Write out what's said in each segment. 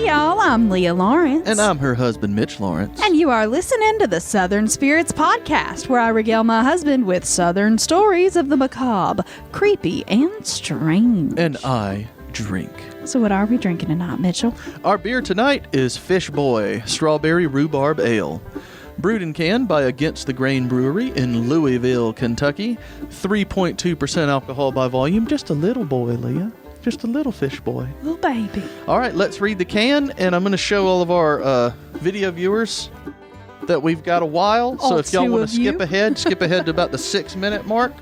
Hey y'all, I'm Leah Lawrence. And I'm her husband, Mitch Lawrence. And you are listening to the Southern Spirits Podcast, where I regale my husband with Southern stories of the macabre, creepy, and strange. And I drink. So what are we drinking tonight, Mitchell? Our beer tonight is Fish Boy Strawberry Rhubarb Ale. Brewed and canned by Against the Grain Brewery in Louisville, Kentucky. 3.2% alcohol by volume. Just a little boy, Leah. Just a little fish boy. Little baby. All right, let's read the can, and I'm going to show all of our video viewers that we've got a while. So if y'all want to skip ahead to about the 6-minute mark,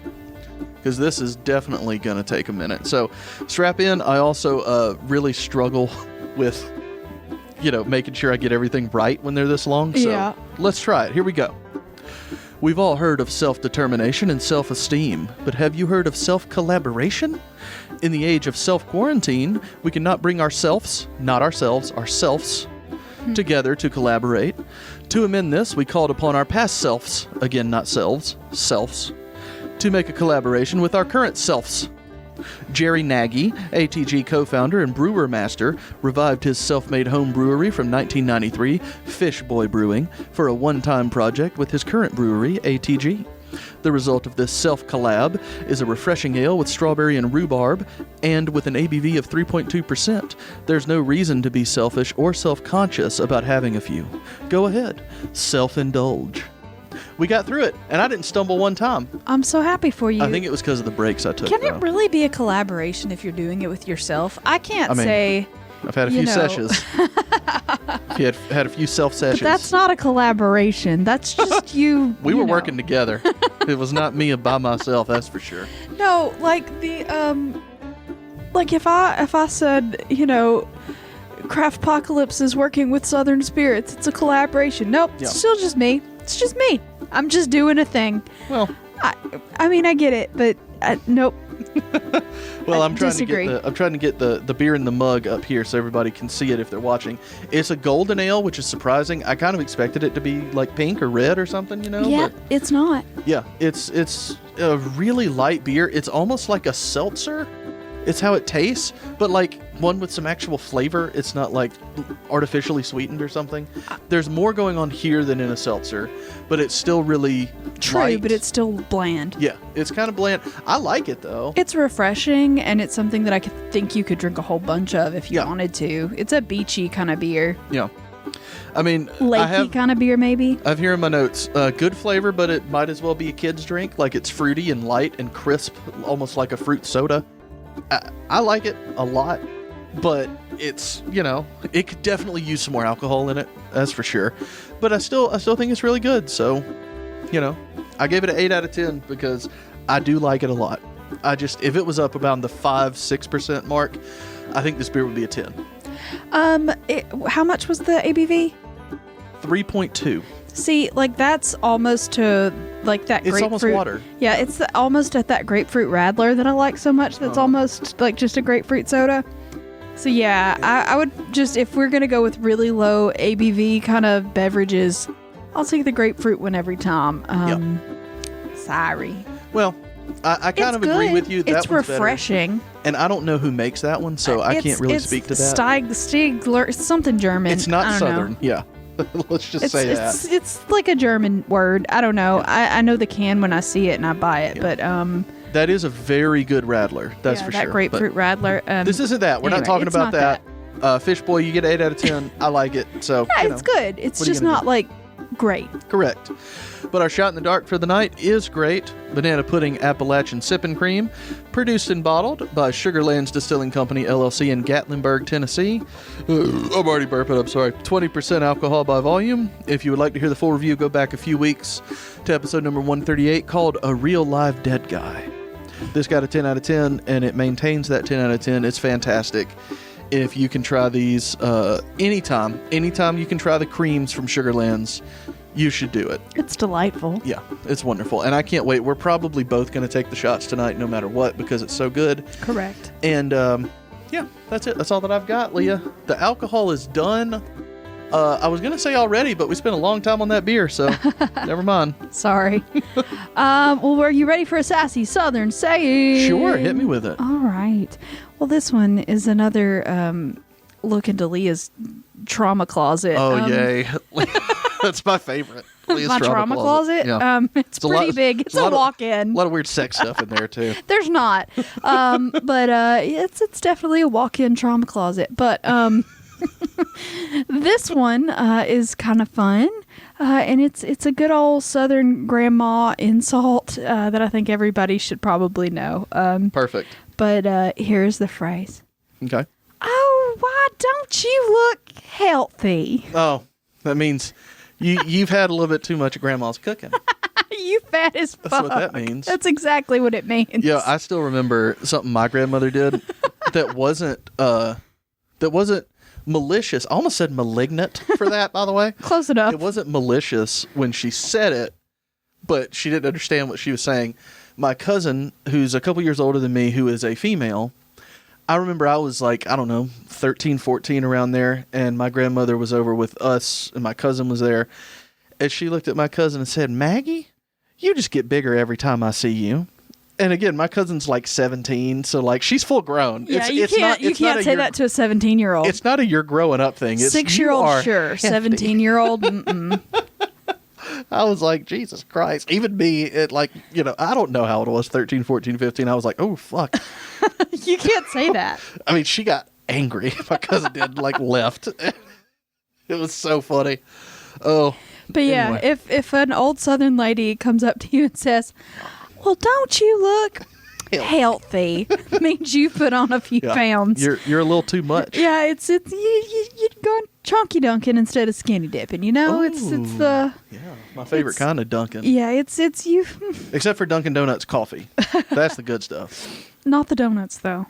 because this is definitely going to take a minute. So strap in. I also really struggle with, making sure I get everything right when they're this long. So let's try it. Here we go. We've all heard of self-determination and self-esteem, but have you heard of self-collaboration? In the age of self-quarantine, we cannot bring ourselves together to collaborate. To amend this, we called upon our past selves, again not selves, to make a collaboration with our current selves. Jerry Nagy, ATG co-founder and brewer master, revived his self-made home brewery from 1993, Fish Boy Brewing, for a one-time project with his current brewery, ATG. The result of this self-collab is a refreshing ale with strawberry and rhubarb, and with an ABV of 3.2%. There's no reason to be selfish or self-conscious about having a few. Go ahead, self-indulge. We got through it, and I didn't stumble one time. I'm so happy for you. I think it was because of the breaks I took. Can it really be a collaboration if you're doing it with yourself? I can't say. I've had a few sessions. You had a few self-sessions. But that's not a collaboration. That's just you. We were working together. It was not me by myself, that's for sure. No, like the like if I said, Craftpocalypse is working with Southern Spirits, it's a collaboration. Nope, it's still just me. It's just me. I'm just doing a thing. Well, I mean, I get it, but nope. Well, I'm trying to get the beer in the mug up here so everybody can see it if they're watching. It's a golden ale, which is surprising. I kind of expected it to be like pink or red or something, Yeah, but it's not. Yeah, it's a really light beer. It's almost like a seltzer. It's how it tastes, but like one with some actual flavor. It's not like artificially sweetened or something. There's more going on here than in a seltzer, but it's still really light. But it's still bland. Yeah, it's kind of bland. I like it though. It's refreshing, and it's something that I think you could drink a whole bunch of if you wanted to. It's a beachy kind of beer. Yeah. I mean, lakey kind of beer, maybe. I've here in my notes, good flavor, but it might as well be a kid's drink. Like it's fruity and light and crisp, almost like a fruit soda. I like it a lot, but it's, it could definitely use some more alcohol in it. That's for sure. But I still think it's really good. So, I gave it an 8 out of 10 because I do like it a lot. If it was up around the 5-6% mark, I think this beer would be a 10. How much was the ABV? 3.2. See, like that's almost to like that grapefruit. It's almost water. Yeah, it's almost at that grapefruit radler that I like so much. That's almost like just a grapefruit soda. So yeah, I would just, if we're going to go with really low ABV kind of beverages, I'll take the grapefruit one every time. Sorry. Well, I kind of agree with you. It's refreshing. Better. And I don't know who makes that one, so I can't really speak to that. Stiegler, it's something German. It's not Southern. Yeah. Let's just say that. It's like a German word. I don't know. Yeah. I know the can when I see it and I buy it, but that is a very good radler. That's for sure. That grapefruit radler. This isn't that. We're not talking about that. Fish Boy, you get 8 out of 10. I like it. So yeah, it's good. It's just not like great. Correct. But our shot in the dark for the night is great. Banana Pudding Appalachian Sippin' Cream, produced and bottled by Sugarlands Distilling Company, LLC in Gatlinburg, Tennessee. I'm already burping, I'm sorry. 20% alcohol by volume. If you would like to hear the full review, go back a few weeks to episode number 138 called A Real Live Dead Guy. This got a 10 out of 10, and it maintains that 10 out of 10. It's fantastic. If you can try these anytime you can try the creams from Sugarlands, you should do it. It's delightful. Yeah, it's wonderful. And I can't wait. We're probably both going to take the shots tonight no matter what because it's so good. Correct. And yeah, that's it. That's all that I've got, Leah. The alcohol is done. I was going to say already, but we spent a long time on that beer, so never mind. Sorry. Well, were you ready for a sassy Southern saying? Sure, hit me with it. All right. Well, this one is another look into Leah's trauma closet. Oh, yay. That's my favorite. Leah's my trauma closet. Yeah. It's pretty big. It's a walk-in. A lot of weird sex stuff in there too. There's not, but it's definitely a walk-in trauma closet. But this one is kind of fun, and it's a good old Southern grandma insult that I think everybody should probably know. Perfect. But here's the phrase. Okay. Oh, why don't you look healthy? Oh, that means you've had a little bit too much of Grandma's cooking. You fat as fuck. That's what that means. That's exactly what it means. Yeah, I still remember something my grandmother did that wasn't malicious. I almost said malignant for that, by the way. Close enough. It wasn't malicious when she said it, but she didn't understand what she was saying. My cousin, who's a couple years older than me, who is a female, I remember I was like, I don't know, 13, 14 around there, and my grandmother was over with us, and my cousin was there, and she looked at my cousin and said, Maggie, you just get bigger every time I see you. And again, my cousin's like 17, so like she's full grown. Yeah, you can't say that to a 17-year-old. It's not a you're growing up thing. It's 6-year-old, sure. 17-year-old, I was like, Jesus Christ. Even me, I don't know how it was, 13, 14, 15. I was like, oh, fuck. You can't say that. I mean, she got angry. My cousin did, left. It was so funny. Oh. But yeah, anyway. If an old Southern lady comes up to you and says, well, don't you look healthy, means you put on a few pounds. You're a little too much. Yeah, it's you're going chonky dunking instead of skinny dipping. You know, it's the my favorite kind of dunking. Yeah, it's you. Except for Dunkin' Donuts coffee, that's the good stuff. Not the donuts though.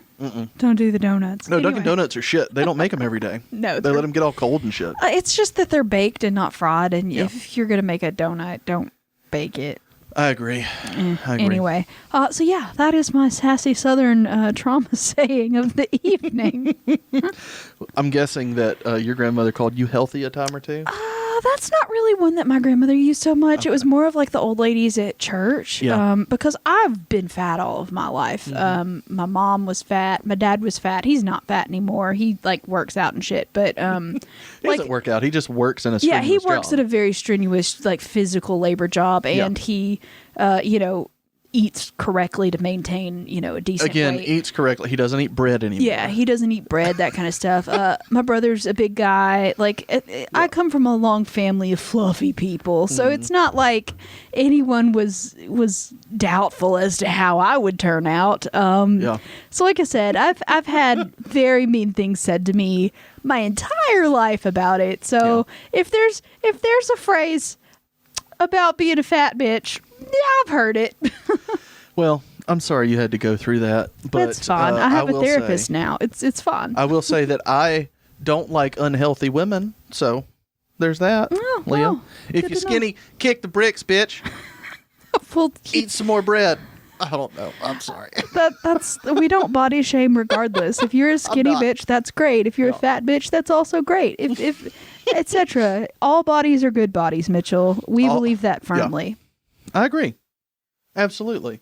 Don't do the donuts. No, anyway. Dunkin' Donuts are shit. They don't make them every day. No, they let them get all cold and shit. It's just that they're baked and not fried. And if you're gonna make a donut, don't bake it. I agree. Anyway, so yeah, that is my sassy Southern trauma saying of the evening. I'm guessing that your grandmother called you healthy a time or two? That's not really one that my grandmother used so much. Okay. It was more of like the old ladies at church. Yeah. Because I've been fat all of my life. Mm-hmm. My mom was fat. My dad was fat. He's not fat anymore. He works out and shit. But he doesn't work out. He just works in a strenuous he works job. At a very strenuous physical labor job, and he eats correctly to maintain, a decent weight. Eats correctly. He doesn't eat bread anymore. Yeah, he doesn't eat bread, that kind of stuff. My brother's a big guy. I come from a long family of fluffy people, so it's not like anyone was doubtful as to how I would turn out. So like I said, I've had very mean things said to me my entire life about it. So if there's a phrase about being a fat bitch, I've heard it. Well, I'm sorry you had to go through that, but that's fine. I have a therapist now. It's fine. I will say that I don't like unhealthy women, so there's that. Oh, Leah, well, if you're skinny, kick the bricks, bitch. Well, eat some more bread. I don't know. I'm sorry. That's we don't body shame regardless. If you're a skinny bitch, that's great. If you're a fat bitch, that's also great. If etc. All bodies are good bodies, Mitchell. We believe that firmly. Yeah. I agree. Absolutely.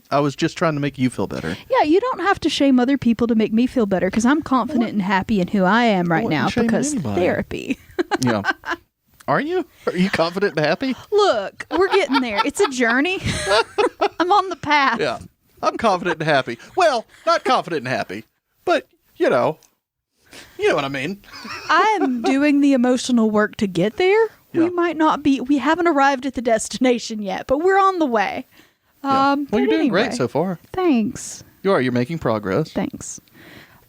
I was just trying to make you feel better. Yeah, you don't have to shame other people to make me feel better because I'm confident and happy in who I am right now because therapy. Yeah. Are you? Are you confident and happy? Look, we're getting there. It's a journey. I'm on the path. Yeah. I'm confident and happy. Well, not confident and happy, but you know what I mean. I am doing the emotional work to get there. Yeah. We haven't arrived at the destination yet, but we're on the way. Yeah. Well, you're doing great so far. Thanks. You are. You're making progress. Thanks.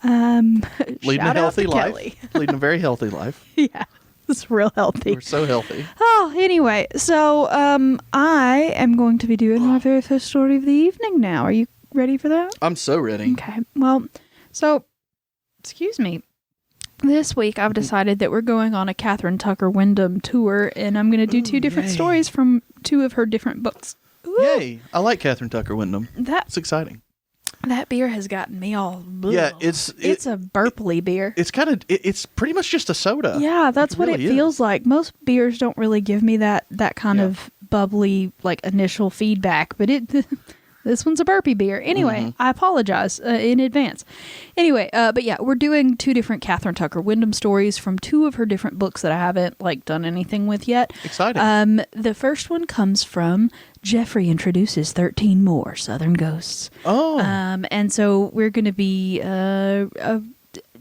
Leading a healthy life. Leading a very healthy life. Yeah. It's real healthy. We're so healthy. Oh, anyway. So, I am going to be doing my very first story of the evening now. Are you ready for that? I'm so ready. Okay. Well, excuse me. This week, I've decided that we're going on a Kathryn Tucker Windham tour, and I'm going to do two different stories from two of her different books. Ooh. Yay! I like Kathryn Tucker Windham. It's exciting. That beer has gotten me all. Bleh. Yeah, it's a burply beer. It's it's pretty much just a soda. Yeah, that's what really it feels like. Most beers don't really give me that kind of bubbly initial feedback, but This one's a burpee beer. Anyway, I apologize in advance. Anyway, but yeah, we're doing 2 different Kathryn Tucker Windham stories from 2 of her different books that I haven't done anything with yet. Exciting. The first one comes from Jeffrey Introduces 13 More Southern Ghosts. Oh. And so we're going to be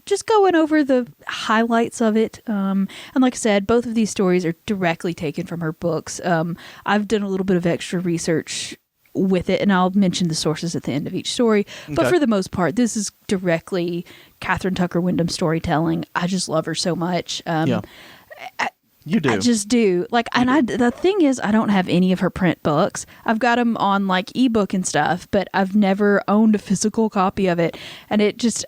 just going over the highlights of it. And like I said, both of these stories are directly taken from her books. I've done a little bit of extra research with it, and I'll mention the sources at the end of each story. But for the most part, this is directly Kathryn Tucker Windham storytelling. I just love her so much. You do. I just do. The thing is, I don't have any of her print books. I've got them on ebook and stuff, but I've never owned a physical copy of it. And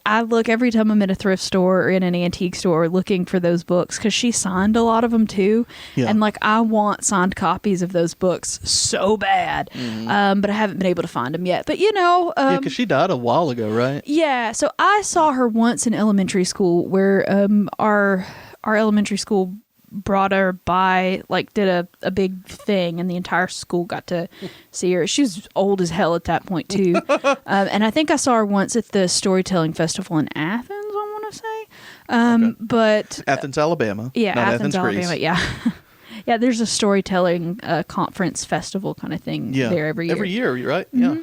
I look every time I'm in a thrift store or in an antique store looking for those books, because she signed a lot of them too. Yeah. And I want signed copies of those books so bad. But I haven't been able to find them yet. But yeah, because she died a while ago, right? Yeah. So I saw her once in elementary school, where our elementary school brought her by, did a big thing, and the entire school got to see her. She was old as hell at that point too. And I think I saw her once at the storytelling festival in Athens, I want to say. But Athens, Alabama. Yeah, not Athens, Alabama. Greece. Yeah. Yeah, there's a storytelling conference festival kind of thing there every year. Every year, you're right? Yeah.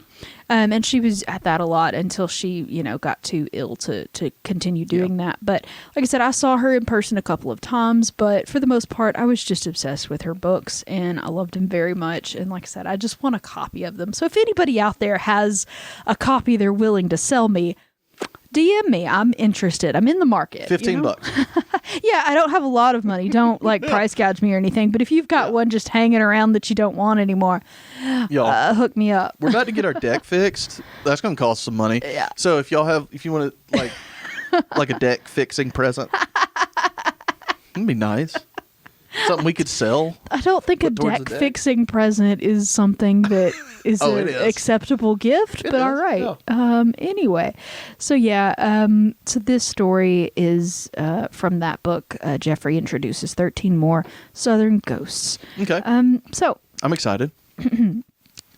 And she was at that a lot until she, got too ill to continue doing that. But like I said, I saw her in person a couple of times, but for the most part, I was just obsessed with her books, and I loved them very much. And like I said, I just want a copy of them. So if anybody out there has a copy they're willing to sell me, DM me. I'm interested. I'm in the market. $15. Yeah, I don't have a lot of money. Don't price gouge me or anything. But if you've got one just hanging around that you don't want anymore, hook me up. We're about to get our deck fixed. That's going to cost some money. Yeah. So if you want to like a deck fixing present, it'd be nice. Something we could sell. I don't think a deck fixing present is something that is an acceptable gift, but all right. Yeah. Anyway, so so this story is from that book. Jeffrey Introduces 13 More Southern Ghosts. Okay. So I'm excited.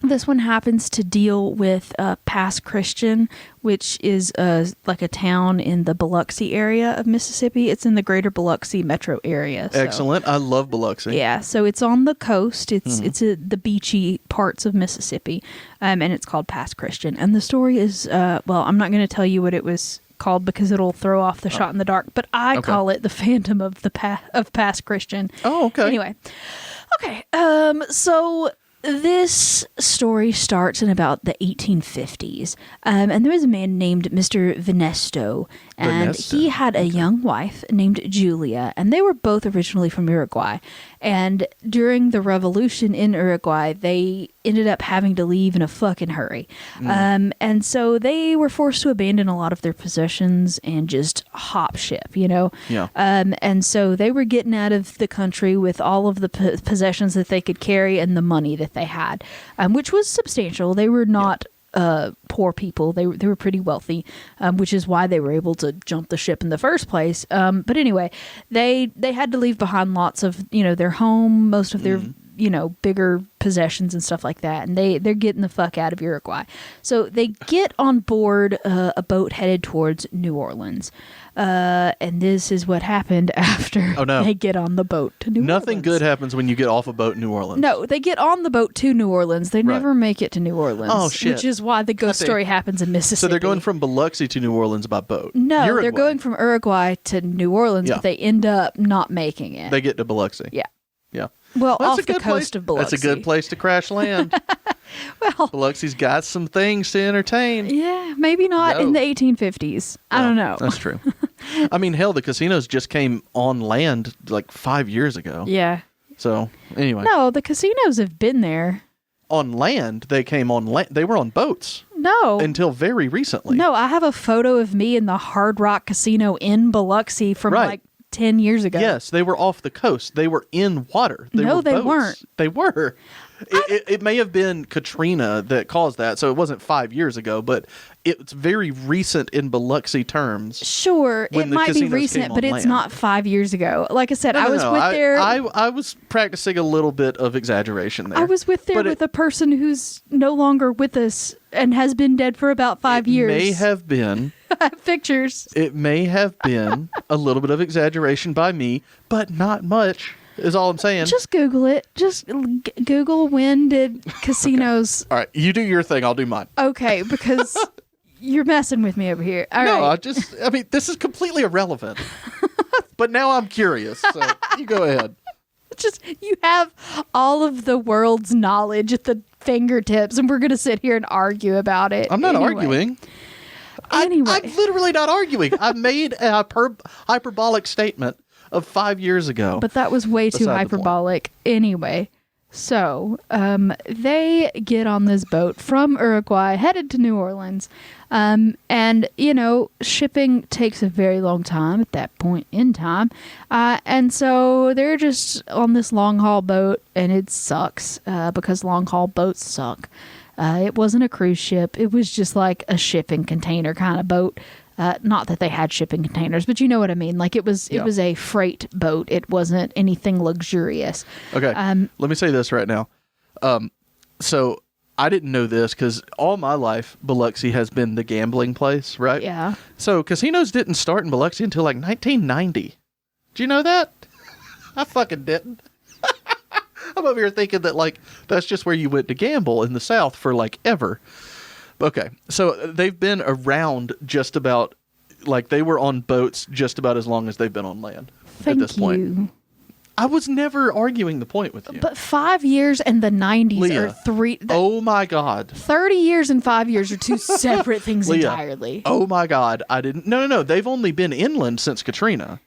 This one happens to deal with Pass Christian, which is a town in the Biloxi area of Mississippi. It's in the greater Biloxi metro area. So. Excellent. I love Biloxi. Yeah, so it's on the coast. It's the beachy parts of Mississippi, and it's called Pass Christian. And the story is, I'm not going to tell you what it was called because it'll throw off the shot in the dark, but I call it The Phantom of Pass Christian. Oh, okay. Anyway. Okay, so this story starts in about the 1850s, and there was a man named Mr. Venesto, and he had a young wife named Julia, and they were both originally from Uruguay. And during the revolution in Uruguay, they ended up having to leave in a fucking hurry. And so they were forced to abandon a lot of their possessions and just hop ship, Yeah. And so they were getting out of the country with all of the possessions that they could carry and the money that they had, which was substantial. They were not poor people. They were pretty wealthy, which is why they were able to jump the ship in the first place. But anyway, they had to leave behind lots of, their home, most of their, bigger possessions and stuff like that. And they're getting the fuck out of Uruguay. So they get on board a boat headed towards New Orleans. And this is what happened after they get on the boat to New Orleans. Nothing good happens when you get off a boat in New Orleans. No, they get on the boat to New Orleans. They never make it to New Orleans. Oh, shit. Which is why the ghost story happens in Mississippi. So they're going from Biloxi to New Orleans by boat. No, Uruguay. They're going from Uruguay to New Orleans, but they end up not making it. They get to Biloxi. Yeah. Yeah. Well, off the coast of Biloxi. That's a good place to crash land. Well, Biloxi's got some things to entertain. Yeah, maybe not in the 1850s. I don't know. That's true. I mean, hell, the casinos just came on land 5 years ago. Yeah. So, anyway. No, the casinos have been there. On land, they came on land. They were on boats. No. Until very recently. No, I have a photo of me in the Hard Rock Casino in Biloxi from 10 years ago. Yes, they were off the coast. They were in water. No, were they boats. weren't. They were. It may have been Katrina that caused that, so it wasn't 5 years ago, but it's very recent in Biloxi terms. Sure, it might be recent, but it's not 5 years ago. Like I said, I was with there. I was practicing a little bit of exaggeration there. I was with there with a person who's no longer with us and has been dead for about 5 years. May have been. I have pictures. It may have been a little bit of exaggeration by me, but not much. Is all I'm saying. Just Google it. Just Google when did casinos. Okay. All right, you do your thing. I'll do mine. Okay, because you're messing with me over here. All right. I mean, this is completely irrelevant. But now I'm curious. So you go ahead. Just you have all of the world's knowledge at the fingertips, and we're gonna sit here and argue about it. I'm not arguing. Anyway, I'm literally not arguing. I made a hyperbolic statement of 5 years ago. But that was way too hyperbolic. Anyway, so they get on this boat from Uruguay, headed to New Orleans. And, you know, shipping takes a very long time at that point in time. And so they're just on this long haul boat, and it sucks because long haul boats suck. It wasn't a cruise ship. It was just like a shipping container kind of boat. Not that they had shipping containers, but you know what I mean. Like it was a freight boat. It wasn't anything luxurious. Okay. Let me say this right now. So I didn't know this because all my life, Biloxi has been the gambling place, right? Yeah. So casinos didn't start in Biloxi until like 1990. Do you know that? I fucking didn't. I'm over here thinking that like that's just where you went to gamble in the South for like ever. Okay, so they've been around just about, like they were on boats just about as long as they've been on land at this point. I was never arguing the point with you. But 5 years and the 90s Leah, are three. Oh my God. 30 years and 5 years are two separate things Leah, entirely. Oh my God. I didn't. No. They've only been inland since Katrina.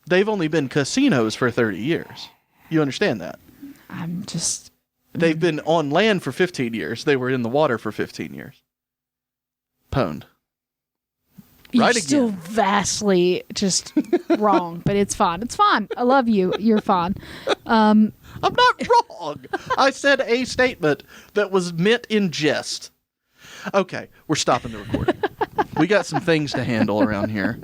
They've only been casinos for 30 years. You understand that? They've been on land for 15 years. They were in the water for 15 years. Pwned. You're Right still again. vastly just wrong, but it's fine. It's fine. I love you. You're fine. I'm not wrong. I said a statement that was meant in jest. Okay, we're stopping the recording. We got some things to handle around here.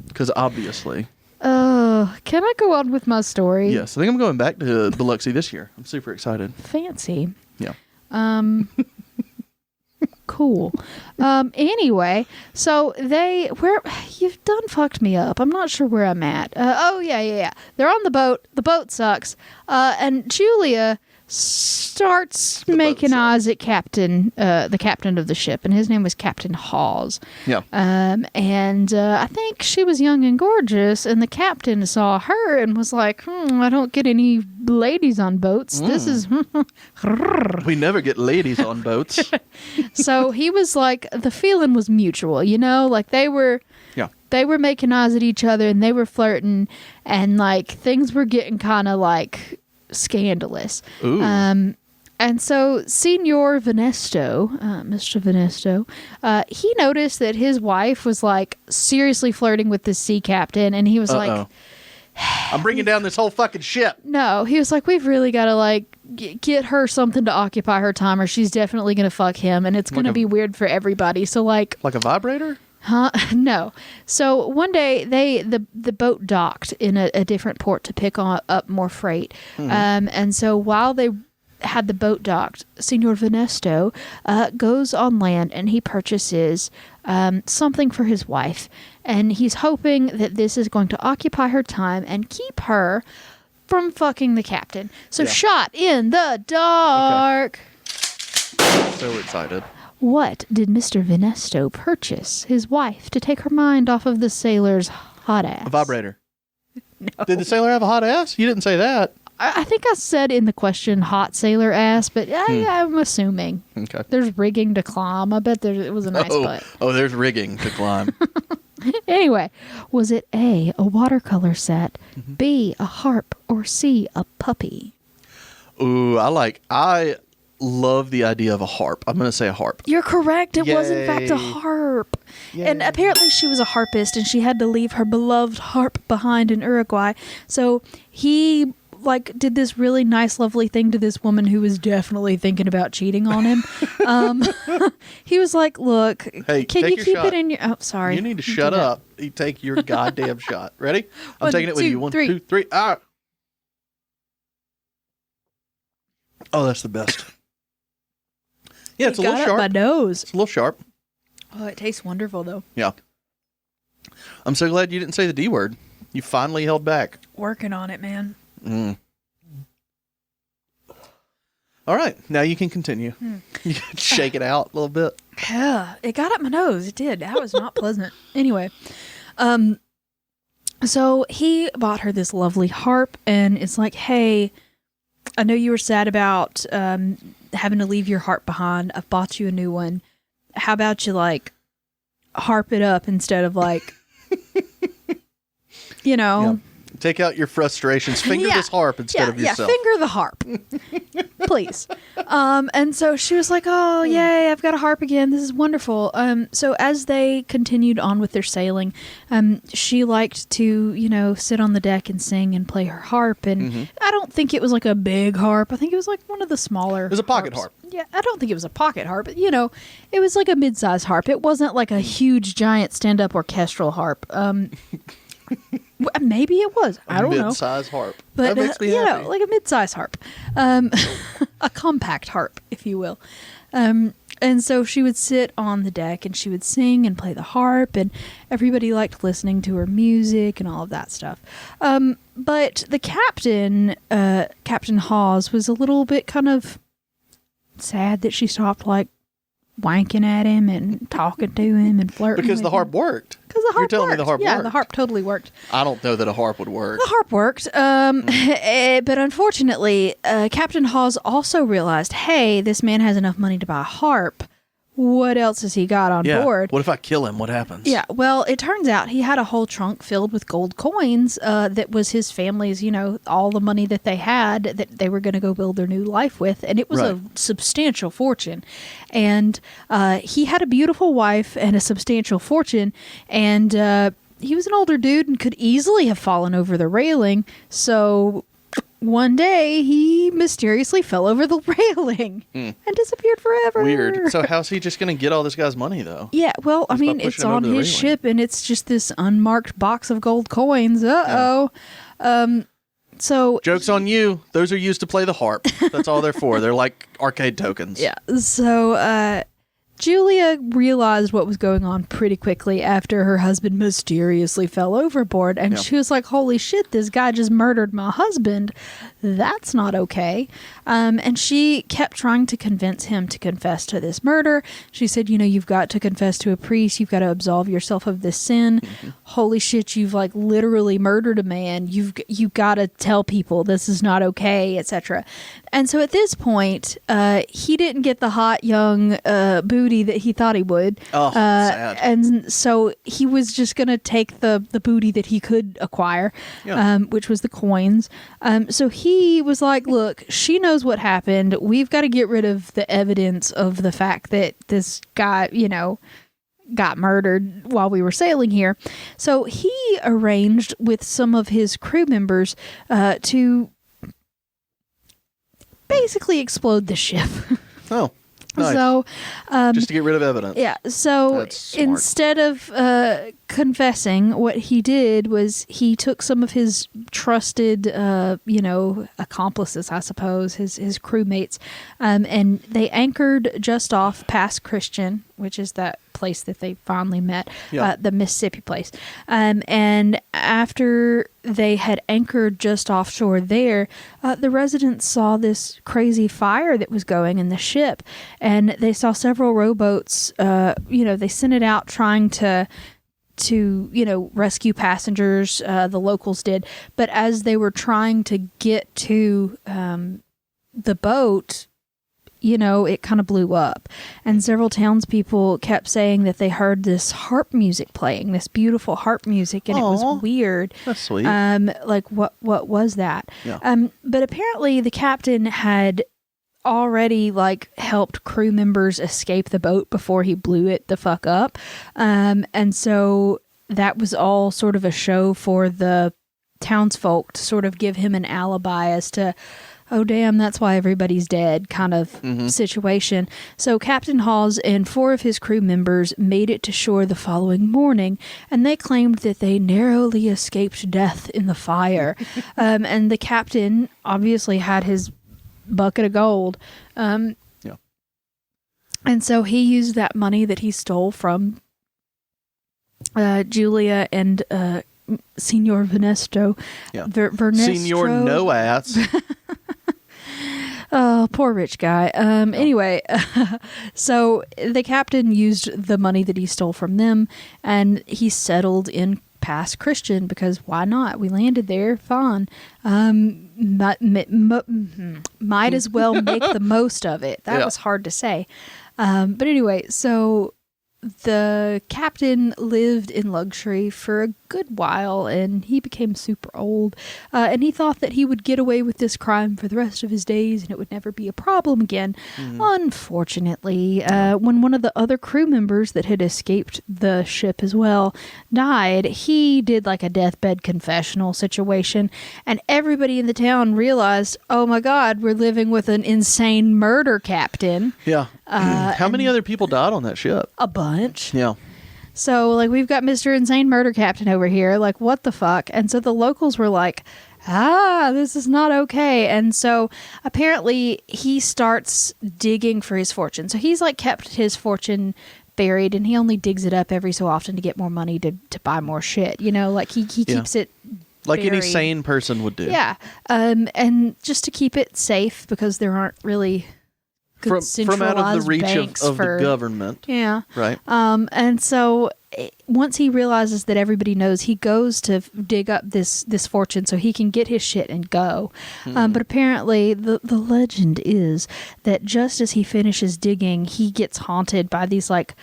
Because obviously. Can I go on with my story? Yes, I think I'm going back to Biloxi this year. I'm super excited. Fancy. Yeah. Cool. Anyway, so you've done fucked me up. I'm not sure where I'm at. Yeah. They're on the boat. The boat sucks. And Julia starts making eyes at the captain of the ship, and his name was Captain Hawes. Yeah. And I think she was young and gorgeous, and the captain saw her and was like, I don't get any ladies on boats. This is... We never get ladies on boats. So he was like, the feeling was mutual, you know? Like they were making eyes at each other, and they were flirting, and like things were getting kind of like scandalous. Ooh. And so Signor Venesto, Mr. Venesto, he noticed that his wife was like seriously flirting with the sea captain, and he was like, I'm bringing down this whole fucking ship. No, he was like, we've really got to like get her something to occupy her time, or she's definitely going to fuck him, and it's going to be weird for everybody. So like a vibrator? Huh? No. So one day the boat docked in a different port to pick up more freight. And so while they had the boat docked, Signor Venesto goes on land, and he purchases something for his wife. And he's hoping that this is going to occupy her time and keep her from fucking the captain. So shot in the dark. Okay. So excited. What did Mr. Venesto purchase his wife to take her mind off of the sailor's hot ass? A vibrator. No. Did the sailor have a hot ass? You didn't say that. I think I said in the question hot sailor ass, but I'm assuming. Okay. There's rigging to climb. I bet it was a nice butt. Oh, there's rigging to climb. Anyway, was it A, a watercolor set, B, a harp, or C, a puppy? Ooh, love the idea of a harp. I'm going to say a harp. You're correct. It was, in Yay. fact, a harp. Yay. And apparently she was a harpist, and she had to leave her beloved harp behind in Uruguay. So he, like, did this really nice, lovely thing to this woman who was definitely thinking about cheating on him. He was like, look, Hey, can take you your keep shot. it in your... Oh, sorry. You need to shut Do that. up. You take your goddamn shot. Ready? I'm One, taking it with two, you. 1, three. 2, 3. Ah. Oh, that's the best. Yeah, it's a It little got up sharp. my nose. It's a little sharp. Oh, it tastes wonderful, though. Yeah. I'm so glad you didn't say the D word. You finally held back. Working on it, man. Mm. All right. Now you can continue. You can shake it out a little bit. Yeah, it got up my nose. It did. That was not pleasant. Anyway, so he bought her this lovely harp, and it's like, hey, I know you were sad about having to leave your harp behind. I've bought you a new one. How about you, like, harp it up instead of, like, you know... Yeah. Take out your frustrations. Finger Yeah. this harp instead of yourself. Yeah, finger the harp. Please. And so she was like, oh, yay, I've got a harp again. This is wonderful. So as they continued on with their sailing, she liked to, you know, sit on the deck and sing and play her harp. And I don't think it was like a big harp. I think it was like one of the smaller It was a pocket harps. harp. Yeah, I don't think it was a pocket harp. But, you know, it was like a mid-size harp. It wasn't like a huge, giant stand-up orchestral harp. Maybe it was. I don't know. Mid-size harp. But, That makes me you happy. know, like a mid-size harp. A compact harp, if you will. And so she would sit on the deck and she would sing and play the harp, and everybody liked listening to her music and all of that stuff. But the captain, Captain Hawes, was a little bit kind of sad that she stopped, like, wanking at him and talking to him and flirting Because with the harp him. worked. Because the harp You're telling me worked. the harp Yeah, worked. the harp totally worked. I don't know that a harp would work. The harp worked, but unfortunately, Captain Hawes also realized, hey, this man has enough money to buy a harp. What else has he got on Yeah. board? What if I kill him? What happens? Yeah, well, it turns out he had a whole trunk filled with gold coins that was his family's, you know, all the money that they had that they were going to go build their new life with. And it was a substantial fortune. And he had a beautiful wife and a substantial fortune. And he was an older dude and could easily have fallen over the railing. So one day he mysteriously fell over the railing and disappeared forever. Weird. So how's he just going to get all this guy's money, though? Yeah, well, I Just by mean, pushing it's it over on the his railing. ship, and it's just this unmarked box of gold coins. Uh-oh. So... Joke's on you. Those are used to play the harp. That's all they're for. They're like arcade tokens. Yeah, so Julia realized what was going on pretty quickly after her husband mysteriously fell overboard, and she was like, holy shit, this guy just murdered my husband. That's not okay. And she kept trying to convince him to confess to this murder. She said, you know, you've got to confess to a priest. You've got to absolve yourself of this sin. Holy shit, you've like literally murdered a man. You've got to tell people this is not okay, etc. And so at this point, he didn't get the hot young booty that he thought he would. Oh, sad. And so he was just going to take the booty that he could acquire, which was the coins. So he was like, look, she knows what happened. We've got to get rid of the evidence of the fact that this guy, you know, got murdered while we were sailing here. So he arranged with some of his crew members to basically explode the ship. Oh, nice. So, Just to get rid of evidence. yeah. So That's smart. instead of confessing, what he did was he took some of his trusted, you know, accomplices, I suppose, his crewmates, and they anchored just off past Christian, which is that place that they finally met, the Mississippi place. And after they had anchored just offshore there, the residents saw this crazy fire that was going in the ship, and they saw several rowboats. You know, they sent it out trying to you know, rescue passengers. The locals did, but as they were trying to get to the boat, you know, it kind of blew up, and several townspeople kept saying that they heard this harp music playing, this beautiful harp music, and it was weird. That's sweet. Like what was that? Yeah. But apparently the captain had already like helped crew members escape the boat before he blew it the fuck up. And so that was all sort of a show for the townsfolk to sort of give him an alibi as to, oh damn, that's why everybody's dead kind of situation. So Captain Hawes and 4 of his crew members made it to shore the following morning, and they claimed that they narrowly escaped death in the fire. And the captain obviously had his bucket of gold. And so he used that money that he stole from Julia and Senor Vernesto. Senor No Ass. Oh, poor rich guy. Anyway, so the captain used the money that he stole from them, and he settled in Pass Christian because why not? We landed there, fine. Might as well make the most of it. That was hard to say. But anyway, so the captain lived in luxury for a good while, and he became super old, and he thought that he would get away with this crime for the rest of his days and it would never be a problem again. Unfortunately, when one of the other crew members that had escaped the ship as well died, he did like a deathbed confessional situation, and everybody in the town realized, oh my god, we're living with an insane murder captain. How many other people died on that ship? A bunch. Yeah. So, like, we've got Mr. Insane Murder Captain over here. Like, what the fuck? And so the locals were like, this is not okay. And so apparently he starts digging for his fortune. So he's like kept his fortune buried, and he only digs it up every so often to get more money to buy more shit. You know, like he keeps it like buried. Any sane person would do. Yeah. And just to keep it safe because there aren't really good from out of the reach of the government. Yeah. Right. And so once he realizes that everybody knows, he goes to dig up this fortune so he can get his shit and go. But apparently the legend is that just as he finishes digging, he gets haunted by these like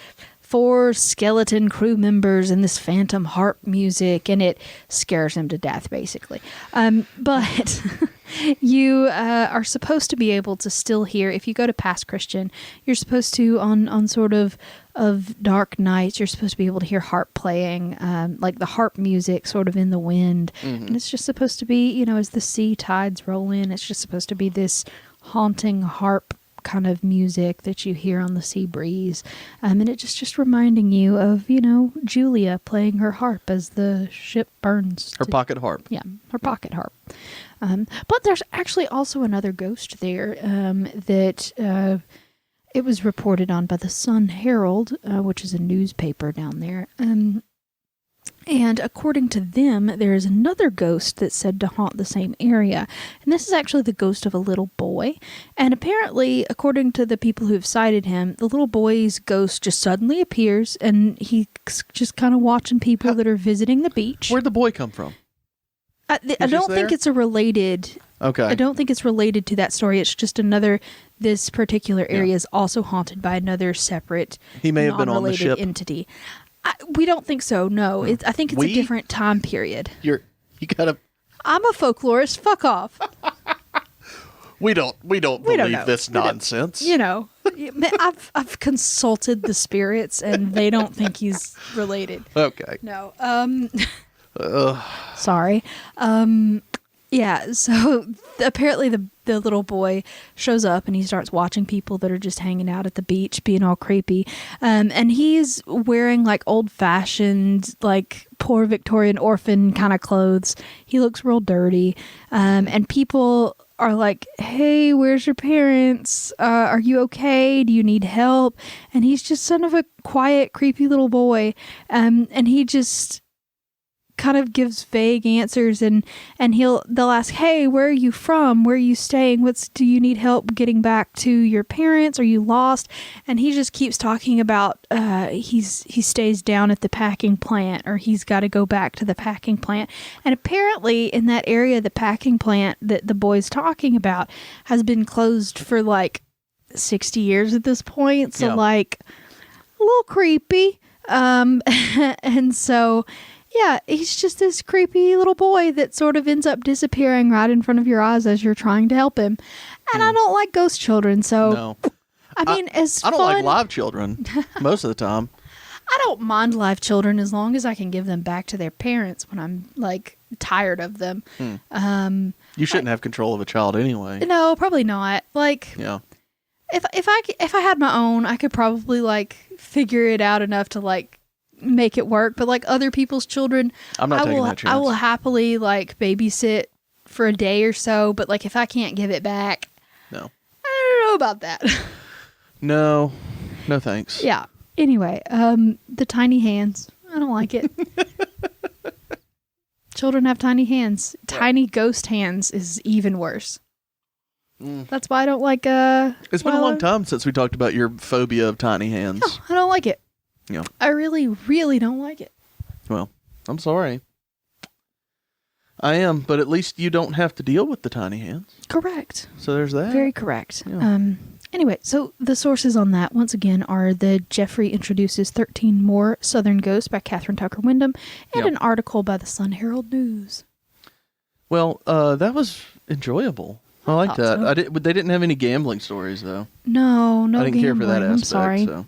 4 skeleton crew members and this phantom harp music, and it scares him to death basically. But you are supposed to be able to still hear, if you go to Pass Christian, you're supposed to, on sort of dark nights, you're supposed to be able to hear harp playing, like the harp music sort of in the wind. And it's just supposed to be, you know, as the sea tides roll in, it's just supposed to be this haunting harp kind of music that you hear on the sea breeze. And it's just reminding you of, you know, Julia playing her harp as the ship burns. Her pocket harp. Yeah, her pocket harp. But there's actually also another ghost there that it was reported on by the Sun Herald, which is a newspaper down there. And according to them, there is another ghost that's said to haunt the same area. And this is actually the ghost of a little boy. And apparently, according to the people who've cited him, the little boy's ghost just suddenly appears, and he's just kind of watching people that are visiting the beach. Where'd the boy come from? I don't think it's a related... Okay. I don't think it's related to that story. It's just another... This particular area is also haunted by another separate, he may have been on the ship. Entity. We don't think so. No, I think it's a different time period. You gotta. I'm a folklorist. Fuck off. We don't believe this nonsense. You know, I've consulted the spirits, and they don't think he's related. Okay. No. Sorry. Yeah. So apparently the little boy shows up, and he starts watching people that are just hanging out at the beach being all creepy. And he's wearing like old-fashioned, like poor Victorian orphan kind of clothes. He looks real dirty. And people are like, hey, where's your parents? Are you okay? Do you need help? And he's just sort of a quiet, creepy little boy. And he just kind of gives vague answers, and they'll ask, hey, where are you from? Where are you staying? Do you need help getting back to your parents? Are you lost? And he just keeps talking about he stays down at the packing plant, or he's got to go back to the packing plant. And apparently in that area, the packing plant that the boy's talking about has been closed for like 60 years at this point. So like a little creepy. And so yeah, he's just this creepy little boy that sort of ends up disappearing right in front of your eyes as you're trying to help him. And I don't like ghost children, so No. I mean, I don't like live children most of the time. I don't mind live children as long as I can give them back to their parents when I'm like tired of them. You shouldn't have control of a child anyway. No, probably not. Like, Yeah. if I had my own, I could probably like figure it out enough to like make it work. But like other people's children, I'm not taking that chance. I will happily like babysit for a day or so. But like if I can't give it back, No. I don't know about that. No. No thanks. Yeah. Anyway, the tiny hands. I don't like it. Children have tiny hands. Tiny ghost hands is even worse. That's why I don't like It's been a long time since we talked about your phobia of tiny hands. No, I don't like it. Yeah. I really, really don't like it. Well, I'm sorry. I am, but at least you don't have to deal with the tiny hands. Correct. So there's that. Very correct. Yeah. Anyway, so the sources on that, once again, are the Jeffrey Introduces 13 More Southern Ghosts by Kathryn Tucker Windham and an article by the Sun Herald News. Well, that was enjoyable. I like that. So. They didn't have any gambling stories, though. No I didn't care for that gambling. aspect. I'm sorry. So,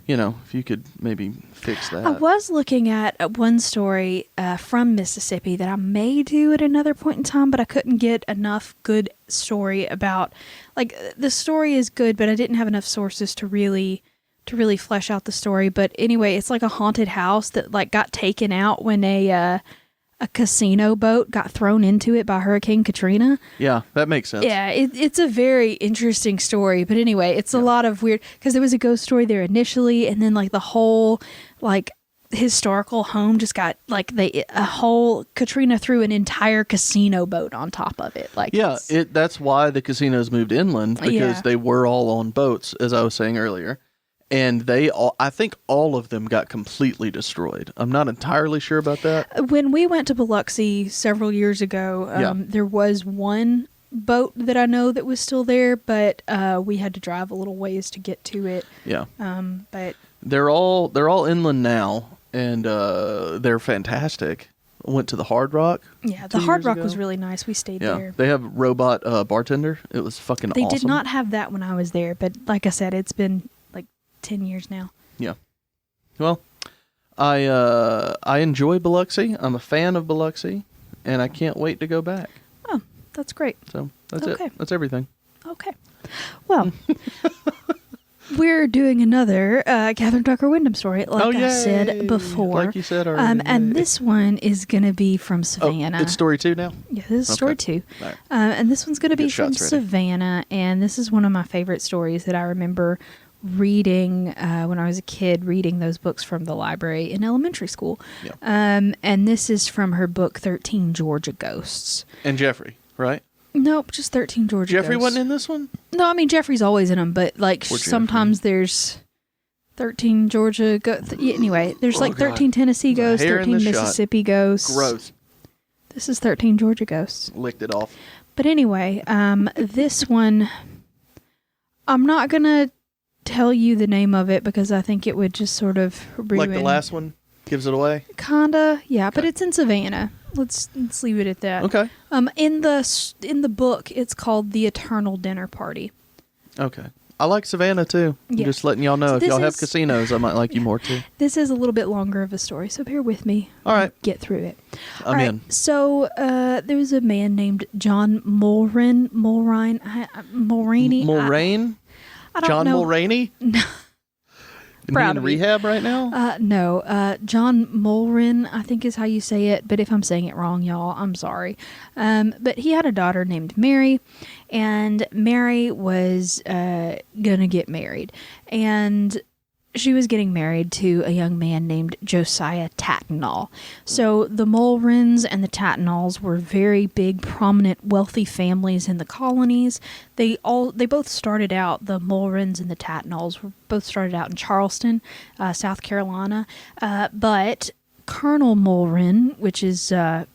if you could maybe fix that. I was looking at one story from Mississippi that I may do at another point in time, but I couldn't get enough good story about. Like the story is good, but I didn't have enough sources to really flesh out the story. But anyway, it's like a haunted house that like got taken out when a casino boat got thrown into it by Hurricane Katrina. Yeah, that makes sense. Yeah, it's a very interesting story. But anyway, it's a lot of weird, because there was a ghost story there initially, and then like the whole like historical home just got like Katrina threw an entire casino boat on top of it. Like that's why the casinos moved inland, because they were all on boats, as I was saying earlier. And I think all of them got completely destroyed. I'm not entirely sure about that. When we went to Biloxi several years ago, there was one boat that I know that was still there, but we had to drive a little ways to get to it. Yeah. But they're all inland now, and they're fantastic. I went to the Hard Rock. Yeah, the Hard Rock was really nice. We stayed there. They have robot bartender. It was fucking awesome. They did not have that when I was there, but like I said, it's been 10 years now. Yeah. Well, I enjoy Biloxi. I'm a fan of Biloxi, and I can't wait to go back. Oh, that's great. So that's it. That's everything. Okay. Well, we're doing another Kathryn Tucker Windham story, like I said before. Like you said already. And this one is going to be from Savannah. Oh, it's story 2 now? Yeah, this is story 2. Right. And this one's going to be from Savannah, and this is one of my favorite stories that I remember reading when I was a kid, reading those books from the library in elementary school. Yeah. And this is from her book 13 Georgia Ghosts. And Jeffrey, right? Nope, just 13 Georgia Jeffrey Ghosts. wasn't in this one? No, I mean Jeffrey's always in them, but like sometimes there's 13 Georgia ghosts. Anyway, there's 13 Tennessee ghosts, 13 Mississippi ghosts. Gross. This is 13 Georgia Ghosts. Licked it off. But anyway, this one, I'm not going to tell you the name of it because I think it would just sort of ruin. Like the last one gives it away? Kinda, yeah, okay. But it's in Savannah. Let's leave it at that. Okay. In the book, it's called The Eternal Dinner Party. Okay. I like Savannah too. Yeah. I'm just letting y'all know, if y'all have casinos, I might like you more too. This is a little bit longer of a story, so bear with me. All right. Get through it. I'm in. So there was a man named John Mulrain. I don't John know. Mulroney? No. Is he in rehab right now? No. John Mulrain, I think is how you say it. But if I'm saying it wrong, y'all, I'm sorry. But he had a daughter named Mary. And Mary was going to get married. And she was getting married to a young man named Josiah Tattenall. So the Mulrains and the Tattenalls were very big, prominent, wealthy families in the colonies. They both started out, the Mulrains and the Tattenalls both started out in Charleston, South Carolina. But Colonel Mulrain, which is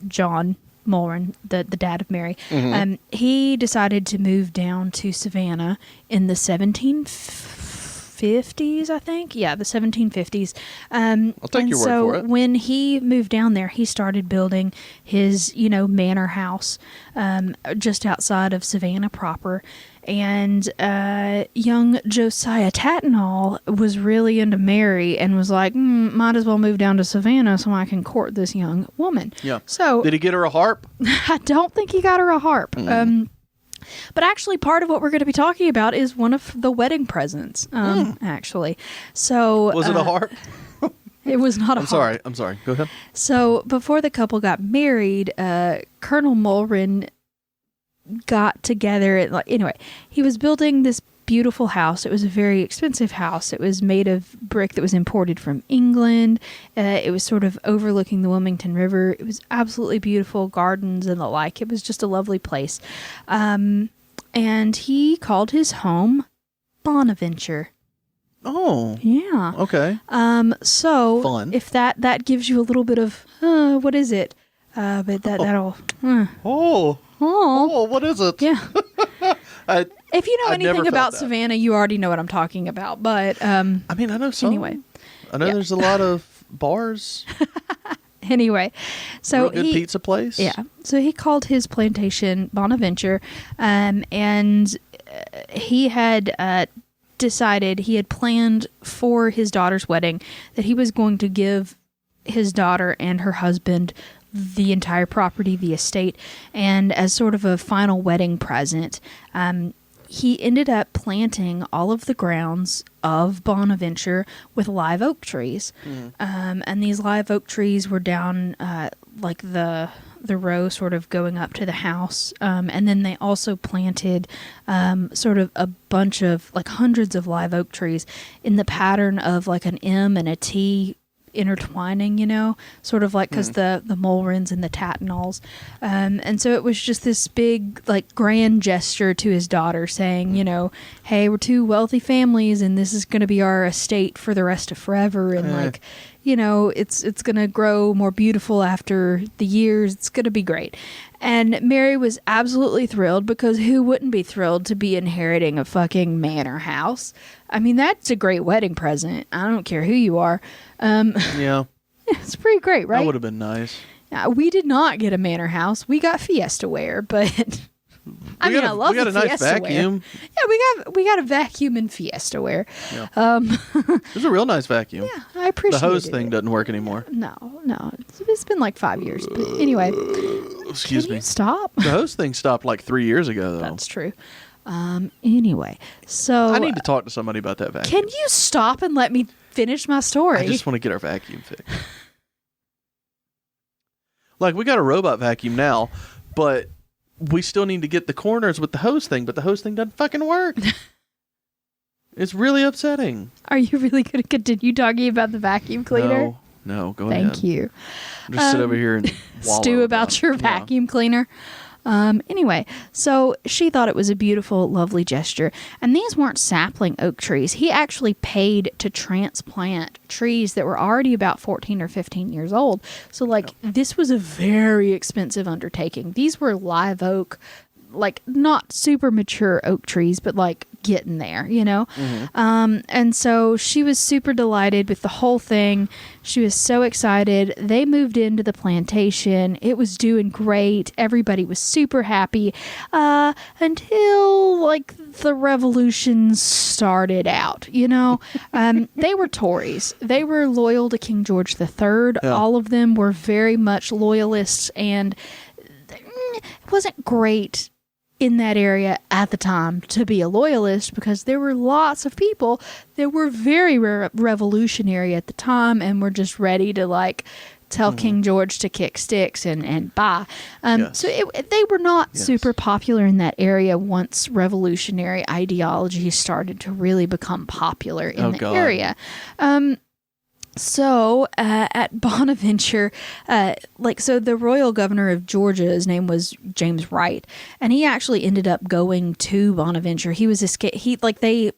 John Mulrain, the dad of Mary, he decided to move down to Savannah in the 1740s, 50s, I think. Yeah, the 1750s. I'll take your word for it. When he moved down there, he started building his, manor house just outside of Savannah proper. And young Josiah Tattenall was really into Mary and was like, might as well move down to Savannah so I can court this young woman. Yeah. So did he get her a harp? I don't think he got her a harp. But actually, part of what we're going to be talking about is one of the wedding presents, actually. So was it a harp? It was not a harp. I'm sorry. Go ahead. So before the couple got married, Colonel Mulrin got together. Anyway, he was building this beautiful house. It was a very expensive house. It was made of brick that was imported from England. It was sort of overlooking the Wilmington River. It was absolutely beautiful, gardens and the like. It was just a lovely place. And he called his home Bonaventure. Oh. Yeah. Okay. So fun. If that gives you a little bit of what is it? But that'll what is it? Yeah. If you know I never anything felt about that. Savannah, you already know what I'm talking about. But I mean, I know some. Anyway, I know there's a lot of bars. Anyway, so real good pizza place. Yeah. So he called his plantation Bonaventure, and he had decided, he had planned for his daughter's wedding that he was going to give his daughter and her husband the entire property, the estate, and as sort of a final wedding present, he ended up planting all of the grounds of Bonaventure with live oak trees. And these live oak trees were down like the row sort of going up to the house. And then they also planted sort of a bunch of like hundreds of live oak trees in the pattern of like an M and a T intertwining, sort of like because the Mulrins and the Tattenalls. And so it was just this big like grand gesture to his daughter saying, hey, we're two wealthy families and this is going to be our estate for the rest of forever. And it's going to grow more beautiful after the years. It's going to be great. And Mary was absolutely thrilled, because who wouldn't be thrilled to be inheriting a fucking manor house? I mean, that's a great wedding present. I don't care who you are. Yeah. It's pretty great, right? That would have been nice. We did not get a manor house. We got Fiesta ware, but I love the Fiesta ware. We got a nice vacuum. Yeah, we got a vacuum and Fiesta ware. Yeah. It was a real nice vacuum. Yeah, I appreciate it. The hose thing doesn't work anymore. No. It's been like 5 years. But anyway. Excuse me. Stop. The hose thing stopped like 3 years ago, though. That's true. Anyway, so I need to talk to somebody about that vacuum. Can you stop and let me finish my story? I just want to get our vacuum fixed. Like, we got a robot vacuum now, but we still need to get the corners with the hose thing, but the hose thing doesn't fucking work. It's really upsetting. Are you really going to continue talking about the vacuum cleaner? No, go ahead. Thank you. Just sit over here and stew about your vacuum cleaner. Anyway, so she thought it was a beautiful, lovely gesture. And these weren't sapling oak trees. He actually paid to transplant trees that were already about 14 or 15 years old. So, this was a very expensive undertaking. These were live oak, not super mature oak trees, but getting there, Mm-hmm. And so she was super delighted with the whole thing. She was so excited. They moved into the plantation. It was doing great. Everybody was super happy until the revolution started out. They were Tories. They were loyal to King George III. Yeah. All of them were very much loyalists, and it wasn't great in that area at the time to be a loyalist, because there were lots of people that were very revolutionary at the time and were just ready to tell King George to kick sticks and bye. Yes. So they were not super popular in that area once revolutionary ideology started to really become popular in the area. So, at Bonaventure, so the royal governor of Georgia, his name was James Wright, and he actually ended up going to Bonaventure. He was they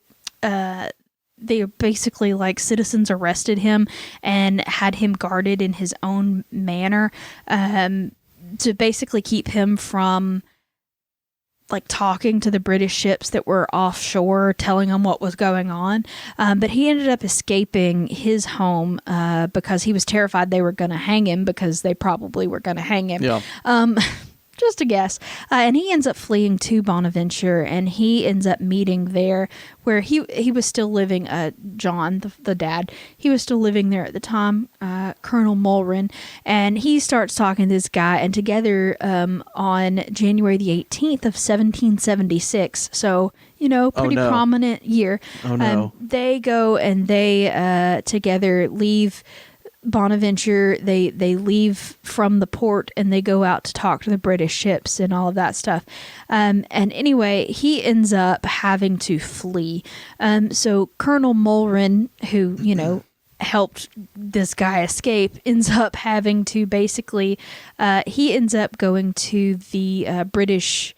basically citizens arrested him and had him guarded in his own manor, to basically keep him from like talking to the British ships that were offshore, telling them what was going on. But he ended up escaping his home because he was terrified they were going to hang him, because they probably were going to hang him. Yeah. Just a guess. And he ends up fleeing to Bonaventure, and he ends up meeting there where he was still living, John, the dad, he was still living there at the time, Colonel Mulrin, and he starts talking to this guy, and together on January the 18th of 1776, so, pretty prominent year, they go and they together leave Bonaventure. They leave from the port and they go out to talk to the British ships and all of that stuff. And anyway, he ends up having to flee. So Colonel Mulrin, who, helped this guy escape, ends up having to basically, he ends up going to the British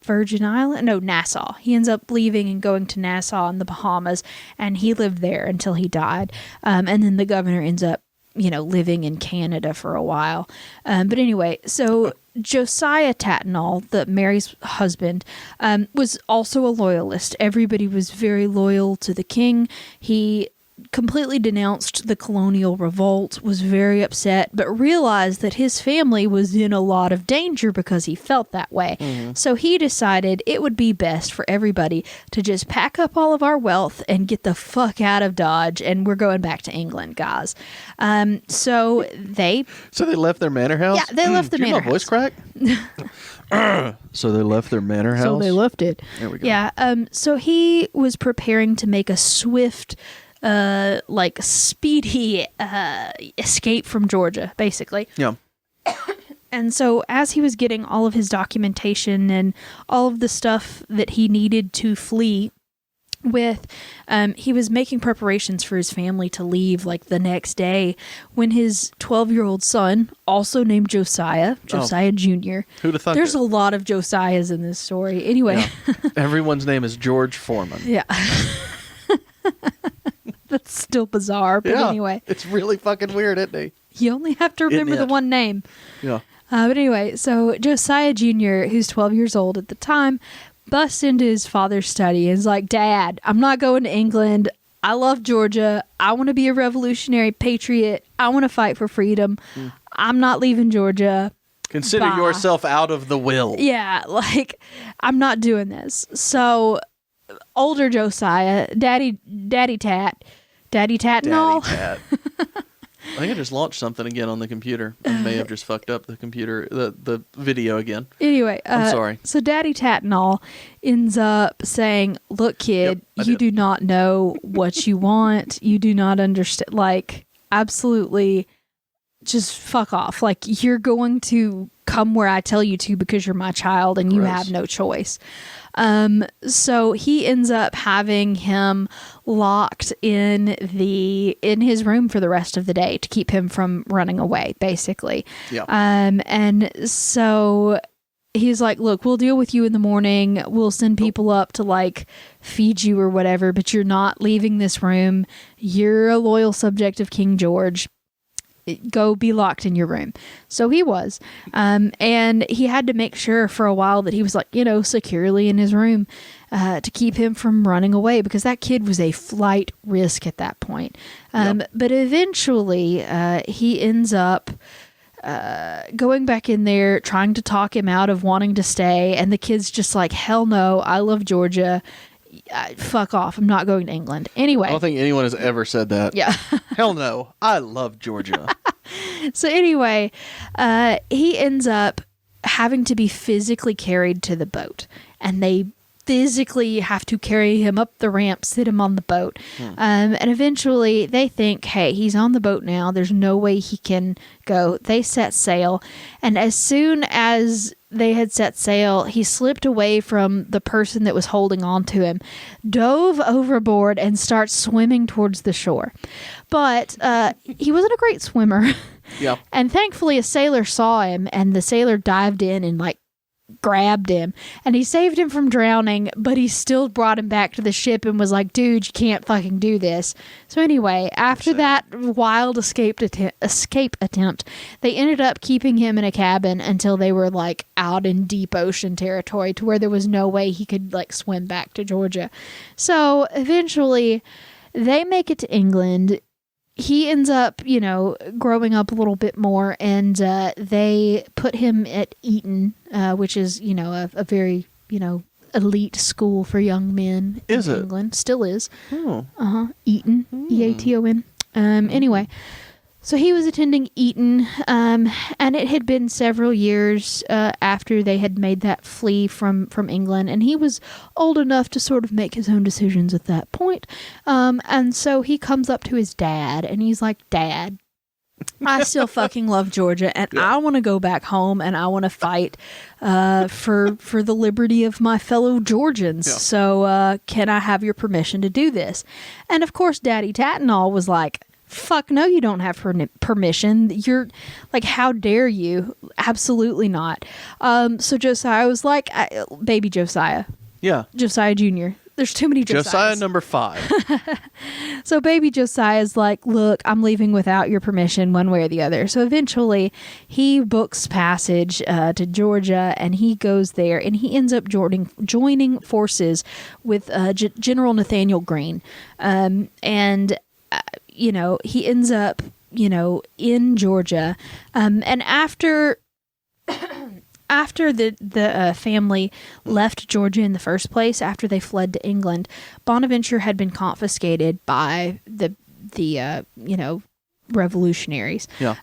Virgin Island? No, Nassau. He ends up leaving and going to Nassau in the Bahamas, and he lived there until he died. And then the governor ends up living in Canada for a while. But anyway, so Josiah Tattenall, Mary's husband, was also a loyalist. Everybody was very loyal to the king. He completely denounced the colonial revolt, was very upset, but realized that his family was in a lot of danger because he felt that way. Mm-hmm. So he decided it would be best for everybody to just pack up all of our wealth and get the fuck out of Dodge, and we're going back to England, guys. So they left their manor house? Yeah, they left the manor house. My voice crack? So they left their manor house? So they left it. There we go. Yeah, so he was preparing to make a swift speedy escape from Georgia, basically. Yeah. And so as he was getting all of his documentation and all of the stuff that he needed to flee with, he was making preparations for his family to leave the next day, when his 12-year-old son, also named Josiah Jr. Who'd have thought There's a lot of Josiahs in this story. Anyway. Yeah. Everyone's name is George Foreman. Yeah. That's still bizarre, but anyway. It's really fucking weird, isn't it? You only have to remember the one name. Yeah. But anyway, so Josiah Jr., who's 12 years old at the time, busts into his father's study and is like, Dad, I'm not going to England. I love Georgia. I want to be a revolutionary patriot. I want to fight for freedom. I'm not leaving Georgia. Consider yourself out of the will. Yeah, I'm not doing this. So older Josiah, Daddy Tattenall. Daddy Tat. I think I just launched something again on the computer. I may have just fucked up the computer, the video again. Anyway, I'm sorry. So Daddy Tattenall ends up saying, look, kid, you do not know what you want. You do not understand. Absolutely just fuck off. You're going to come where I tell you to because you're my child and you have no choice. So he ends up having him locked in his room for the rest of the day to keep him from running away, basically. Yeah. And so he's like, look, we'll deal with you in the morning. We'll send people up to feed you or whatever, but you're not leaving this room. You're a loyal subject of King George. Go be locked in your room. So he was. And he had to make sure for a while that he was securely in his room to keep him from running away, because that kid was a flight risk at that point. But eventually he ends up going back in there, trying to talk him out of wanting to stay. And the kid's just like, hell no, I love Georgia. Fuck off. I'm not going to England. Anyway. I don't think anyone has ever said that. Yeah. Hell no. I love Georgia. So anyway, he ends up having to be physically carried to the boat. And they physically have to carry him up the ramp, sit him on the boat. And eventually they think, hey, he's on the boat now. There's no way he can go. They set sail. And as soon as they had set sail, he slipped away from the person that was holding on to him, dove overboard, and starts swimming towards the shore. But he wasn't a great swimmer. Yeah. And thankfully a sailor saw him, and the sailor dived in and grabbed him, and he saved him from drowning, but he still brought him back to the ship and was like, dude, you can't fucking do this. So anyway, after that wild escape attempt, they ended up keeping him in a cabin until they were like out in deep ocean territory to where there was no way he could like swim back to Georgia. So eventually they make it to England. He ends up, growing up a little bit more, and they put him at Eton, which is, a very, elite school for young men in England. Still is. Oh. Eton. Eaton. Anyway, so he was attending Eton, and it had been several years after they had made that flee from England, and he was old enough to sort of make his own decisions at that point. And so he comes up to his dad, and he's like, Dad, I still fucking love Georgia, and I want to go back home, and I want to fight for the liberty of my fellow Georgians. Yeah. So can I have your permission to do this? And of course, Daddy Tatinall was like, fuck no, you don't have permission. You're like, how dare you? Absolutely not. So Josiah was like, baby Josiah. Yeah. Josiah Jr. There's too many Josiahs. Josiah number 5. So baby Josiah's like, look, I'm leaving without your permission one way or the other. So eventually he books passage to Georgia, and he goes there, and he ends up joining forces with General Nathaniel Greene. He ends up, in Georgia. And after the family left Georgia in the first place, after they fled to England, Bonaventure had been confiscated by the revolutionaries. Yeah.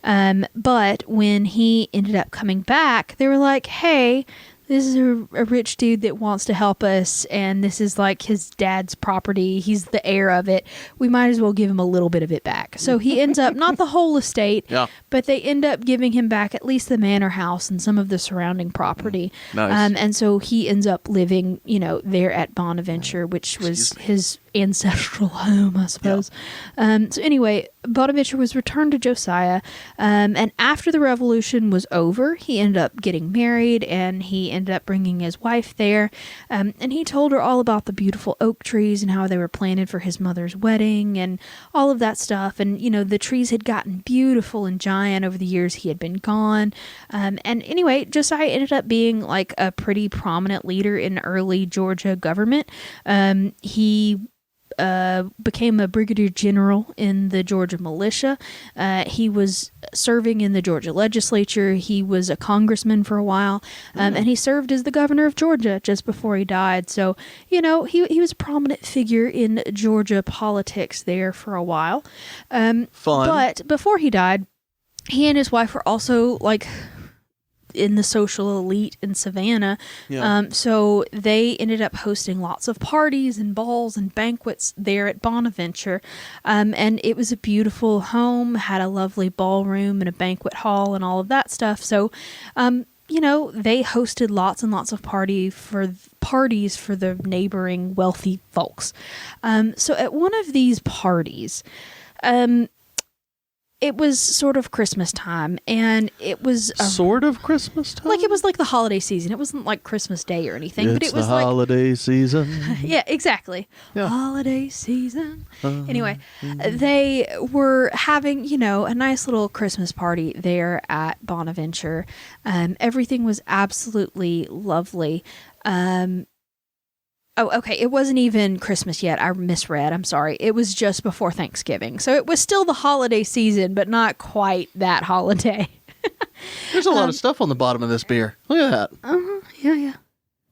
But when he ended up coming back, they were like, hey, this is a rich dude that wants to help us, and this is like his dad's property. He's the heir of it. We might as well give him a little bit of it back. So he ends up, not the whole estate, but they end up giving him back at least the manor house and some of the surrounding property. Nice. And so he ends up living, there at Bonaventure, which was his ancestral home, I suppose. So anyway, Bonaventure was returned to Josiah, and after the revolution was over, he ended up getting married, and he ended up bringing his wife there, and he told her all about the beautiful oak trees and how they were planted for his mother's wedding and all of that stuff. And the trees had gotten beautiful and giant over the years he had been gone. And anyway, Josiah ended up being like a pretty prominent leader in early Georgia government. He became a brigadier general in the Georgia militia. He was serving in the Georgia legislature. He was a congressman for a while, and he served as the governor of Georgia just before he died. So, he was a prominent figure in Georgia politics there for a while. Fun. But before he died, he and his wife were also like in the social elite in Savannah. So they ended up hosting lots of parties and balls and banquets there at Bonaventure. And it was a beautiful home, had a lovely ballroom and a banquet hall and all of that stuff. So, they hosted lots and lots of parties for the neighboring wealthy folks. So at one of these parties, it was sort of Christmas time, and it was sort of Christmas time. Like it was like the holiday season. It wasn't like Christmas Day or anything, but it was the like holiday season. Yeah, exactly. Yeah. Holiday season. Anyway, they were having, a nice little Christmas party there at Bonaventure. Everything was absolutely lovely. Oh, okay. It wasn't even Christmas yet. I misread. I'm sorry. It was just before Thanksgiving. So it was still the holiday season, but not quite that holiday. There's a lot of stuff on the bottom of this beer. Look at that. Yeah.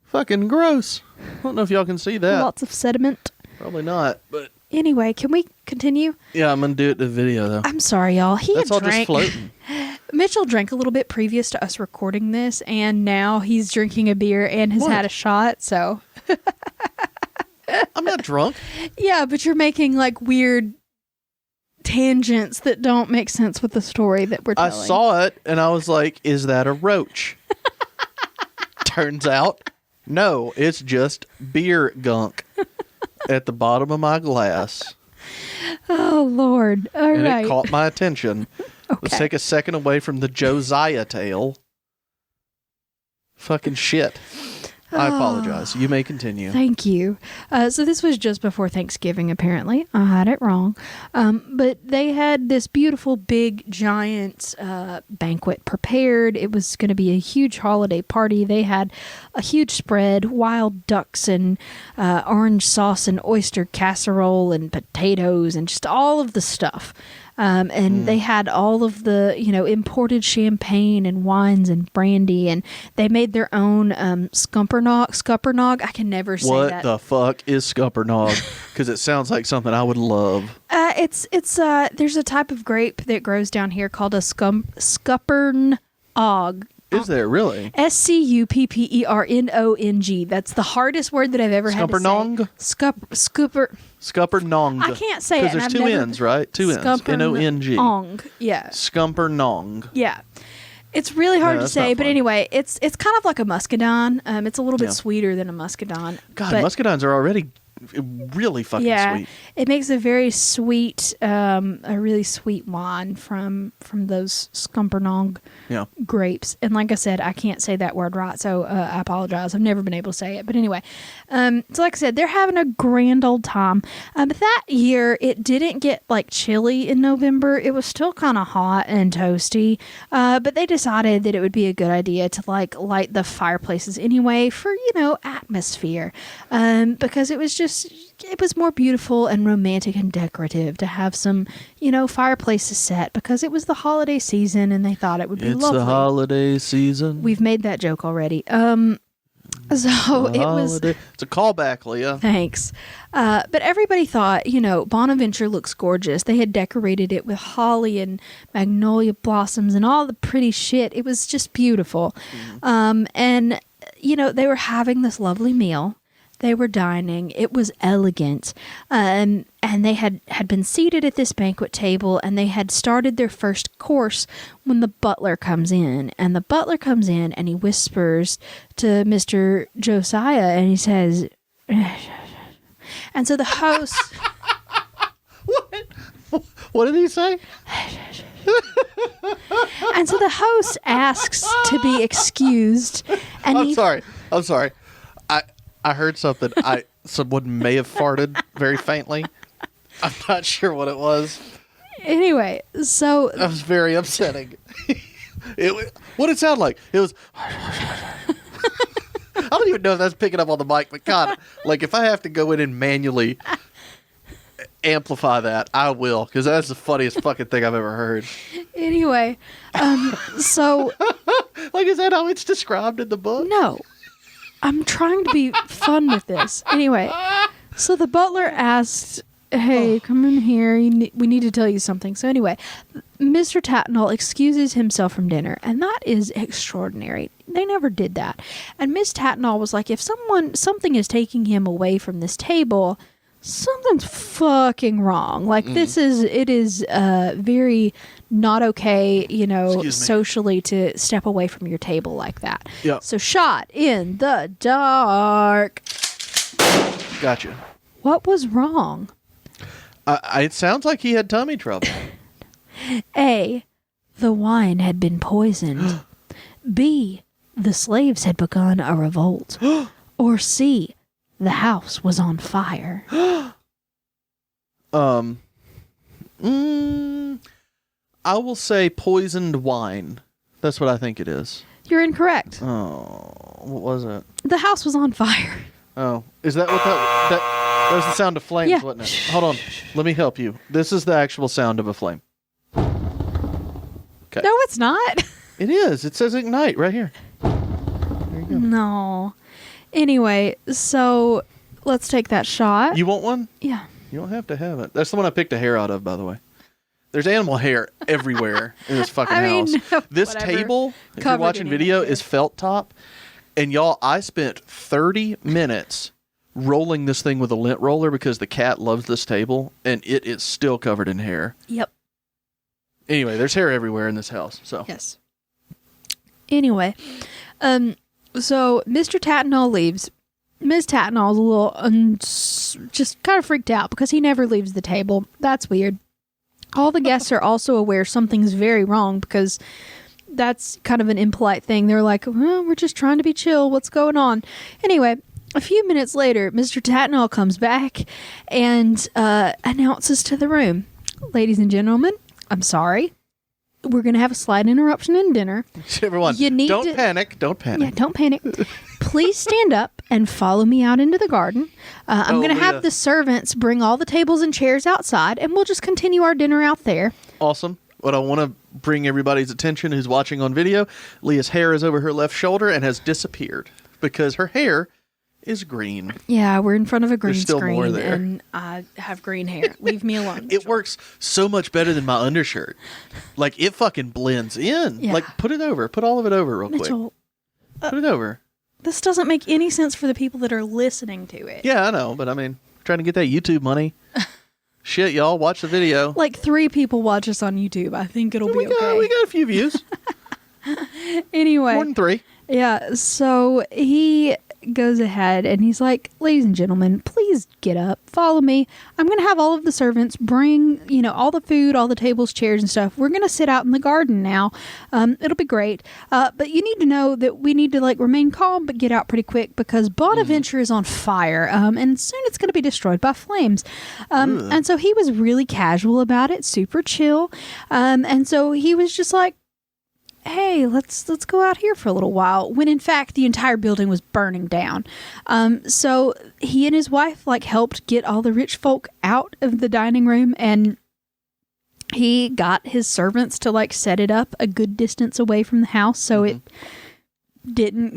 Fucking gross. I don't know if y'all can see that. Lots of sediment. Probably not, but... Anyway, can we continue? Yeah, I'm going to do it in the video, though. I'm sorry, y'all. That's all just floating. Mitchell drank a little bit previous to us recording this, and now he's drinking a beer and has had a shot, so... I'm not drunk. Yeah, but you're making like weird tangents that don't make sense with the story that we're telling. I saw it and I was like, is that a roach? Turns out, no, it's just beer gunk at the bottom of my glass. Oh, Lord. All right. It caught my attention. Okay. Let's take a second away from the Josiah tale. Fucking shit. I apologize. You may continue. Thank you. So this was just before Thanksgiving, apparently. I had it wrong. But they had this beautiful, big, giant banquet prepared. It was going to be a huge holiday party. They had a huge spread, wild ducks and orange sauce and oyster casserole and potatoes and just all of the stuff. And they had all of the, imported champagne and wines and brandy, and they made their own scuppernog. I can never say that. What the fuck is scuppernog? Because it sounds like something I would love. There's a type of grape that grows down here called a scuppernog. Is there really? Scuppernog. That's the hardest word that I've ever had to say. Scuppernog? Scuppernog. I can't say it. Because there's two N's, right? Two N's. N-O-N-G. Yeah. Scuppernog. Yeah. It's really hard to say, but fun. anyway, it's kind of like a muscadine. It's a little bit sweeter than a muscadine. God, muscadines are already really fucking sweet. It makes a very sweet, a really sweet wine from those scuppernog grapes. And like I said, I can't say that word right, so I apologize. I've never been able to say it. But anyway, so like I said, they're having a grand old time. But that year, it didn't get like chilly in November. It was still kind of hot and toasty. But they decided that it would be a good idea to like light the fireplaces anyway for, atmosphere. Because it was more beautiful and romantic and decorative to have some, fireplaces set because it was the holiday season and they thought it would be lovely. It's the holiday season. We've made that joke already. So it's a callback, Leah. Thanks. But everybody thought, Bonaventure looks gorgeous. They had decorated it with holly and magnolia blossoms and all the pretty shit. It was just beautiful. And, they were having this lovely meal. They were dining. It was elegant. And they had been seated at this banquet table, and they had started their first course when the butler comes in. And the butler comes in, and he whispers to Mr. Josiah, and he says, and so the host... What did he say? And so the host asks to be excused. And I'm sorry. I heard something. Someone may have farted very faintly. I'm not sure what it was. Anyway, so... That was very upsetting. What did it sound like? It was... I don't even know if that's picking up on the mic, but God, like if I have to go in and manually amplify that, I will, because that's the funniest fucking thing I've ever heard. Anyway, so... Like, is that how it's described in the book? No. I'm trying to be fun with this. Anyway, so the butler asked, hey, come in here. We need to tell you something. So anyway, Mr. Tatnall excuses himself from dinner, and that is extraordinary. They never did that. And Miss Tatnall was like, if something is taking him away from this table, something's fucking wrong. Like it is very not okay, socially to step away from your table like that. Yep. So shot in the dark. Gotcha. What was wrong? It sounds like he had tummy trouble. A, the wine had been poisoned. B, the slaves had begun a revolt. Or C, the house was on fire. I will say poisoned wine. That's what I think it is. You're incorrect. Oh, what was it? The house was on fire. Oh, is that what that was the sound of flames, Yeah. wasn't it? Hold on. Let me help you. This is the actual sound of a flame. Okay. No, it's not. It is. It says ignite right here. There you go. No. Anyway, so let's take that shot. You want one? Yeah. You don't have to have it. That's the one I picked a hair out of, by the way. There's animal hair everywhere in this fucking house. This whatever. table, if you're Covered watching in video, animal hair. is felt top. And y'all, I spent 30 minutes rolling this thing with a lint roller because the cat loves this table, and it is still covered in hair. Yep. Anyway, there's hair everywhere in this house. So Yes. Anyway, so Mr. Tatnall leaves. Ms. Tatnall's a little just kind of freaked out because he never leaves the table. That's weird. All the guests are also aware something's very wrong because that's kind of an impolite thing. They're like, well, we're just trying to be chill. What's going on? Anyway, a few minutes later, Mr. Tatnall comes back and announces to the room, ladies and gentlemen, I'm sorry. We're going to have a slight interruption in dinner. Everyone, don't panic. Don't panic. Yeah, don't panic. Please stand up and follow me out into the garden. I'm going to have the servants bring all the tables and chairs outside, and we'll just continue our dinner out there. Awesome. What I want to bring everybody's attention who's watching on video, Leah's hair is over her left shoulder and has disappeared because her hair is green. Yeah, we're in front of a green There's still screen, more there. and I have green hair. Leave me alone. It works so much better than my undershirt. Like, it fucking blends in. Yeah. Like, put it over. Put all of it over real Mitchell, quick. Put it over. this doesn't make any sense for the people that are listening to it. Yeah, I know, but I mean, trying to get that YouTube money. Shit, y'all, watch the video. Like 3 people watch us on YouTube. I think it'll be okay. We got a few views. Anyway. More than 3. Yeah, so he goes ahead and he's like, ladies and gentlemen, please get up, follow me. I'm going to have all of the servants bring, all the food, all the tables, chairs and stuff. We're going to sit out in the garden now. It'll be great. But you need to know that we need to remain calm, but get out pretty quick because Bonaventure is on fire. And soon it's going to be destroyed by flames. And so he was really casual about it, super chill. And so he was just like, hey, let's go out here for a little while, when in fact the entire building was burning down. So he and his wife helped get all the rich folk out of the dining room, and he got his servants to set it up a good distance away from the house so it didn't,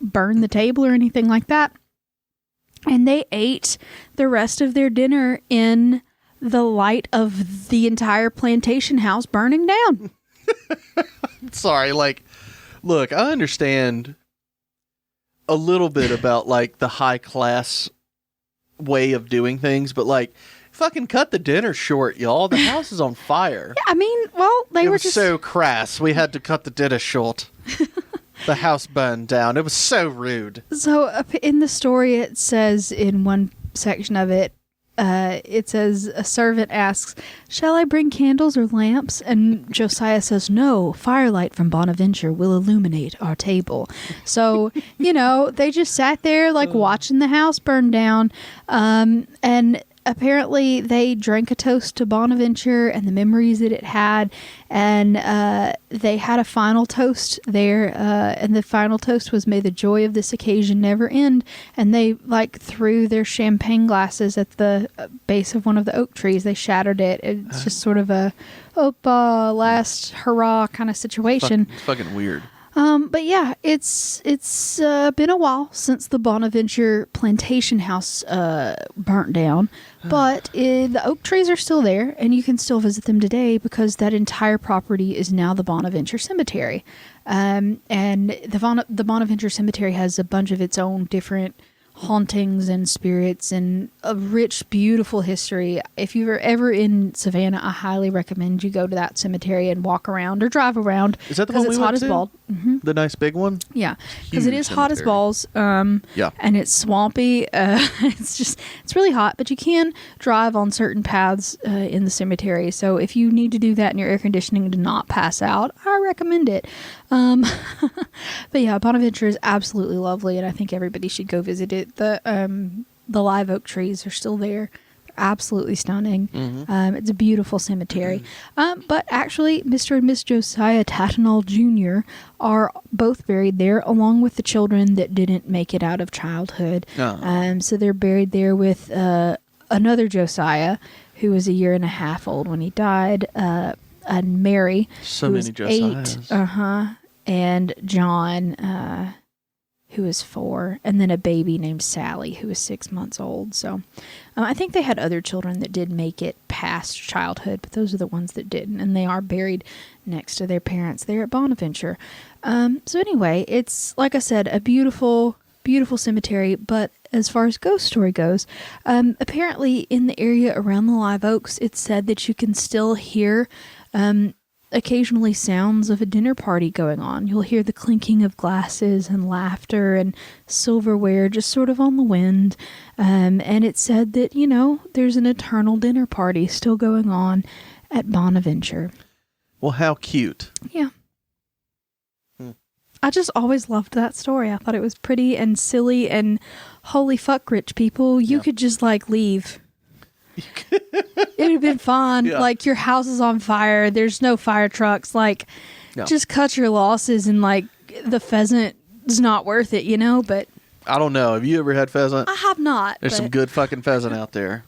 burn the table or anything like that. And they ate the rest of their dinner in the light of the entire plantation house burning down. Sorry, look, I understand a little bit about the high class way of doing things, but fucking cut the dinner short, y'all. The house is on fire. Yeah, I mean, well, they were just so crass. We had to cut the dinner short. The house burned down. It was so rude. So in the story, it says in one section of it, it says a servant asks, shall I bring candles or lamps? And Josiah says, no, firelight from Bonaventure will illuminate our table. So, they just sat there watching the house burn down. And apparently they drank a toast to Bonaventure and the memories that it had. And they had a final toast there. And the final toast was, may the joy of this occasion never end. And they threw their champagne glasses at the base of one of the oak trees. They shattered it. It's just sort of a last hurrah kind of situation. It's fucking weird. But yeah, it's been a while since the Bonaventure plantation house burnt down, but the oak trees are still there, and you can still visit them today because that entire property is now the Bonaventure Cemetery. And the Bonaventure Cemetery has a bunch of its own different hauntings and spirits and a rich, beautiful history. If you're ever in Savannah, I highly recommend you go to that cemetery and walk around or drive around. Is that the one we went to? Because it's hot as balls. Mm-hmm. The nice big one? Yeah, because it is hot as balls. Yeah. And it's swampy. It's really hot, but you can drive on certain paths in the cemetery. So if you need to do that in your air conditioning to not pass out, I recommend it. But yeah, Bonaventure is absolutely lovely, and I think everybody should go visit it. The live oak trees are still there. They're absolutely stunning. Mm-hmm. It's a beautiful cemetery. But actually, Mr. and Miss Josiah Tatnall Jr. are both buried there, along with the children that didn't make it out of childhood. So they're buried there with another Josiah, who was 1.5 years old when he died, and Mary, so who many was Josiahs. 8. And John, who was 4, and then a baby named Sally, who was 6 months old. So I think they had other children that did make it past childhood, but those are the ones that didn't, and they are buried next to their parents there at Bonaventure. So anyway, it's, like I said, a beautiful, beautiful cemetery, but as far as ghost story goes, apparently in the area around the live oaks, it's said that you can still hear occasionally sounds of a dinner party going on. You'll hear the clinking of glasses and laughter and silverware just sort of on the wind. And it's said that, there's an eternal dinner party still going on at Bonaventure. Well, how cute. Yeah. I just always loved that story. I thought it was pretty and silly and holy fuck, rich people. You could just like leave. It would have been fun. Yeah. Like your house is on fire. There's no fire trucks. Like just cut your losses and like the pheasant is not worth it, you know? But I don't know. Have you ever had pheasant? I have not. There's some good fucking pheasant out there.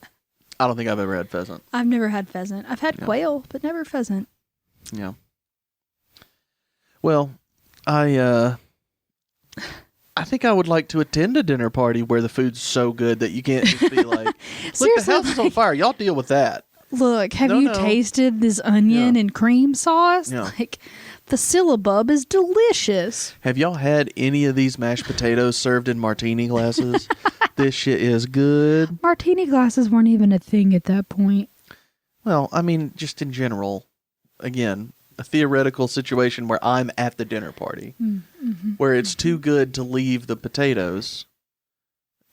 I don't think I've ever had pheasant. I've never had pheasant. I've had quail, but never pheasant. Yeah. Well, I think I would like to attend a dinner party where the food's so good that you can't just be like, look, the house is on fire. Y'all deal with that. Look, have you tasted this onion and cream sauce? Yeah. Like, the syllabub is delicious. Have y'all had any of these mashed potatoes served in martini glasses? This shit is good. Martini glasses weren't even a thing at that point. Well, I mean, just in general, again, a theoretical situation where I'm at the dinner party, where it's too good to leave the potatoes.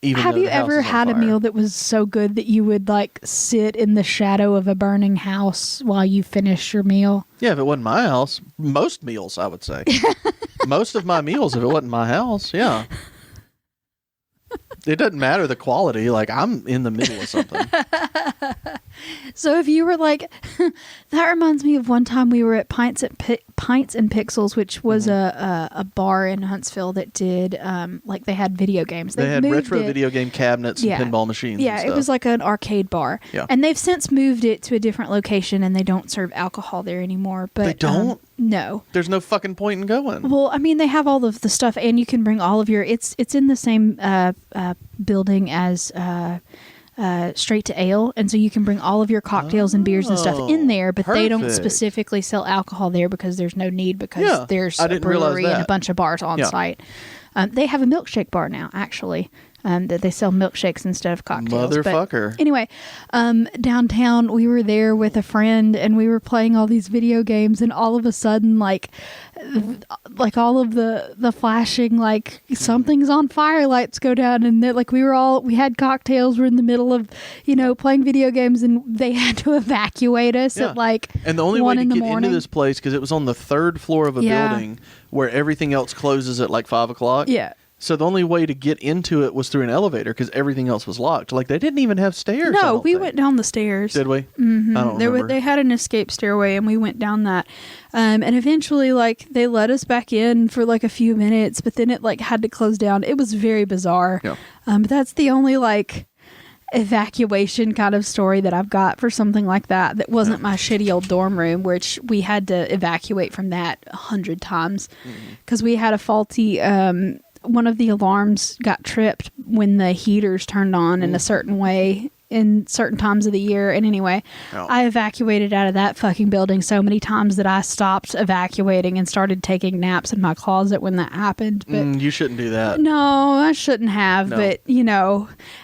Even Have you ever had a meal that was so good that you would like sit in the shadow of a burning house while you finish your meal? Yeah, if it wasn't my house, most meals, I would say. Most of my meals, if it wasn't my house, yeah. It doesn't matter the quality. Like, I'm in the middle of something. So if you were like, that reminds me of one time we were at Pints and Pixels, which was a bar in Huntsville that did, like they had video games. They had retro video game cabinets and pinball machines. Yeah, and stuff. It was like an arcade bar. Yeah. And they've since moved it to a different location and they don't serve alcohol there anymore. But they don't? No. There's no fucking point in going. Well, I mean, they have all of the stuff and you can bring all of your, it's in the same building as Straight to Ale, and so you can bring all of your cocktails and beers and stuff in there, but they don't specifically sell alcohol there because there's no need because there's a brewery and a bunch of bars on site. They have a milkshake bar now, actually, that they sell milkshakes instead of cocktails. Motherfucker. But anyway, downtown, we were there with a friend, and we were playing all these video games, and all of a sudden, like all of the flashing, like something's on fire lights go down, and like we had cocktails, we're in the middle of, playing video games, and they had to evacuate us at like and the only way to get morning. into this place, because it was on the third floor of a building where everything else closes at like 5:00. Yeah. So the only way to get into it was through an elevator because everything else was locked. Like, they didn't even have stairs. No, we went down the stairs. Did we? Mm-hmm. I don't remember. They had an escape stairway, and we went down that. And eventually, like, they let us back in for like a few minutes, but then it like had to close down. It was very bizarre. Yeah. But that's the only like evacuation kind of story that I've got for something like that wasn't my shitty old dorm room, which we had to evacuate from that 100 times because we had a faulty one of the alarms got tripped when the heaters turned on in a certain way in certain times of the year. And anyway, I evacuated out of that fucking building so many times that I stopped evacuating and started taking naps in my closet when that happened. But you shouldn't do that. No, I shouldn't have. No. But,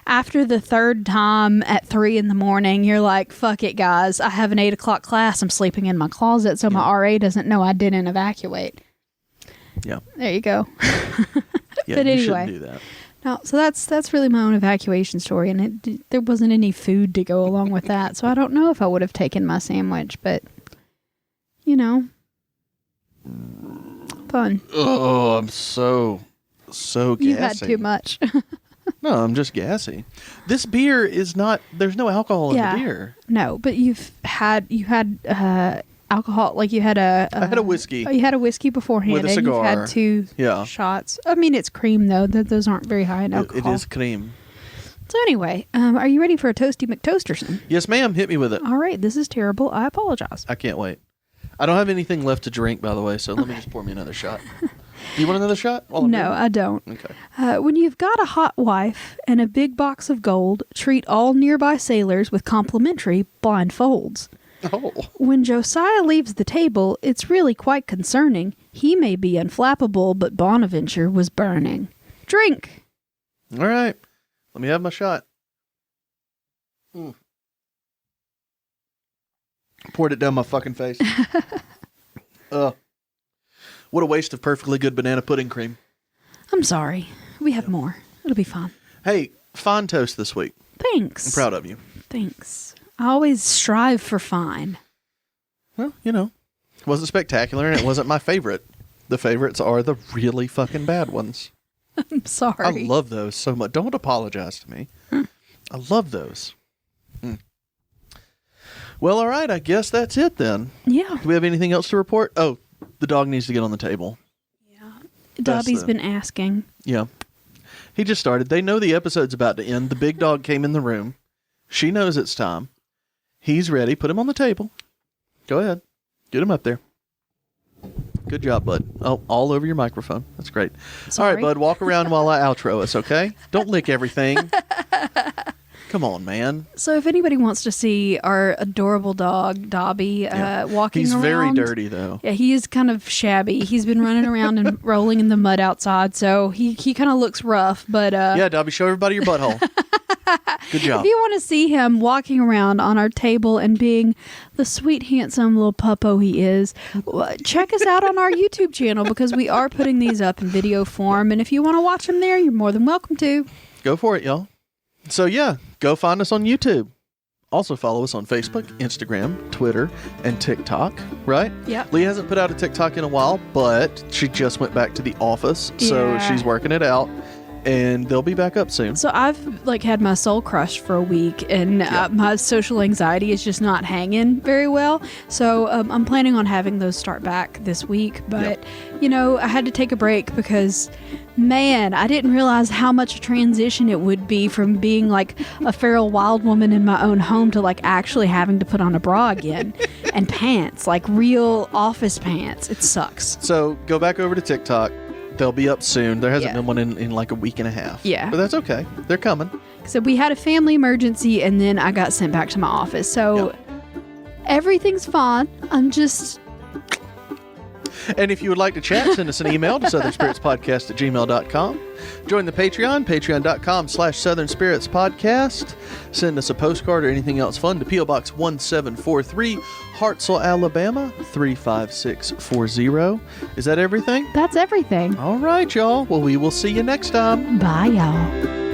after the third time at 3 a.m, you're like, fuck it, guys. I have an 8 o'clock class. I'm sleeping in my closet so my RA doesn't know I didn't evacuate. Yeah. There you go. Yeah, but you anyway, shouldn't do that. No, so that's really my own evacuation story, and there wasn't any food to go along with that, so I don't know if I would have taken my sandwich, but fun. Oh, I'm so gassy. You had too much. No, I'm just gassy. This beer is not. There's no alcohol in the beer. No, but you had alcohol, like you had I had a whiskey. Oh, you had a whiskey beforehand with a cigar. And you had 2 shots. I mean, it's cream though. Those aren't very high in alcohol. It is cream. So anyway, are you ready for a Toasty McToasterson? Yes, ma'am. Hit me with it. All right, this is terrible. I apologize. I can't wait. I don't have anything left to drink, by the way, so let me just pour me another shot. You want another shot? No, I don't. Okay. When you've got a hot wife and a big box of gold, treat all nearby sailors with complimentary blindfolds. Oh. When Josiah leaves the table, it's really quite concerning. He may be unflappable, but Bonaventure was burning. Drink! All right. Let me have my shot. Poured it down my fucking face. What a waste of perfectly good banana pudding cream. I'm sorry. We have more. It'll be fun. Hey, fine toast this week. Thanks. I'm proud of you. Thanks. I always strive for fine. Well, it wasn't spectacular and it wasn't my favorite. The favorites are the really fucking bad ones. I'm sorry. I love those so much. Don't apologize to me. I love those. Well, all right. I guess that's it then. Yeah. Do we have anything else to report? Oh, the dog needs to get on the table. Yeah. Dobby's been asking. Yeah. He just started. They know the episode's about to end. The big dog came in the room. She knows it's time. He's ready. Put him on the table. Go ahead. Get him up there. Good job, bud. Oh, all over your microphone. That's great. Sorry. All right, bud. Walk around while I outro us, okay? Don't lick everything. Come on, man. So if anybody wants to see our adorable dog, Dobby, walking He's around. very dirty, though. Yeah, he is kind of shabby. He's been running around and rolling in the mud outside, so he kind of looks rough. But yeah, Dobby, show everybody your butthole. Good job. If you want to see him walking around on our table and being the sweet, handsome little puppo he is, check us out on our YouTube channel because we are putting these up in video form. And if you want to watch them there, you're more than welcome to. Go for it, y'all. So, yeah, go find us on YouTube. Also follow us on Facebook, Instagram, Twitter, and TikTok, right? Yep. Leah hasn't put out a TikTok in a while, but she just went back to the office, so Yeah. she's working it out. And they'll be back up soon. So I've had my soul crushed for a week, and my social anxiety is just not hanging very well. So I'm planning on having those start back this week. But, I had to take a break because, man, I didn't realize how much a transition it would be from being like a feral wild woman in my own home to like actually having to put on a bra again and pants, like real office pants. It sucks. So go back over to TikTok. They'll be up soon. There hasn't been one in like a week and a half. Yeah. But that's okay. They're coming. So we had a family emergency, and then I got sent back to my office. So everything's fine. I'm just... And if you would like to chat, send us an email to southernspiritspodcast@gmail.com. Join the Patreon, patreon.com/southernspiritspodcast. Send us a postcard or anything else fun to P.O. Box 1743, Hartselle, Alabama, 35640. Is that everything? That's everything. All right, y'all. Well, we will see you next time. Bye, y'all.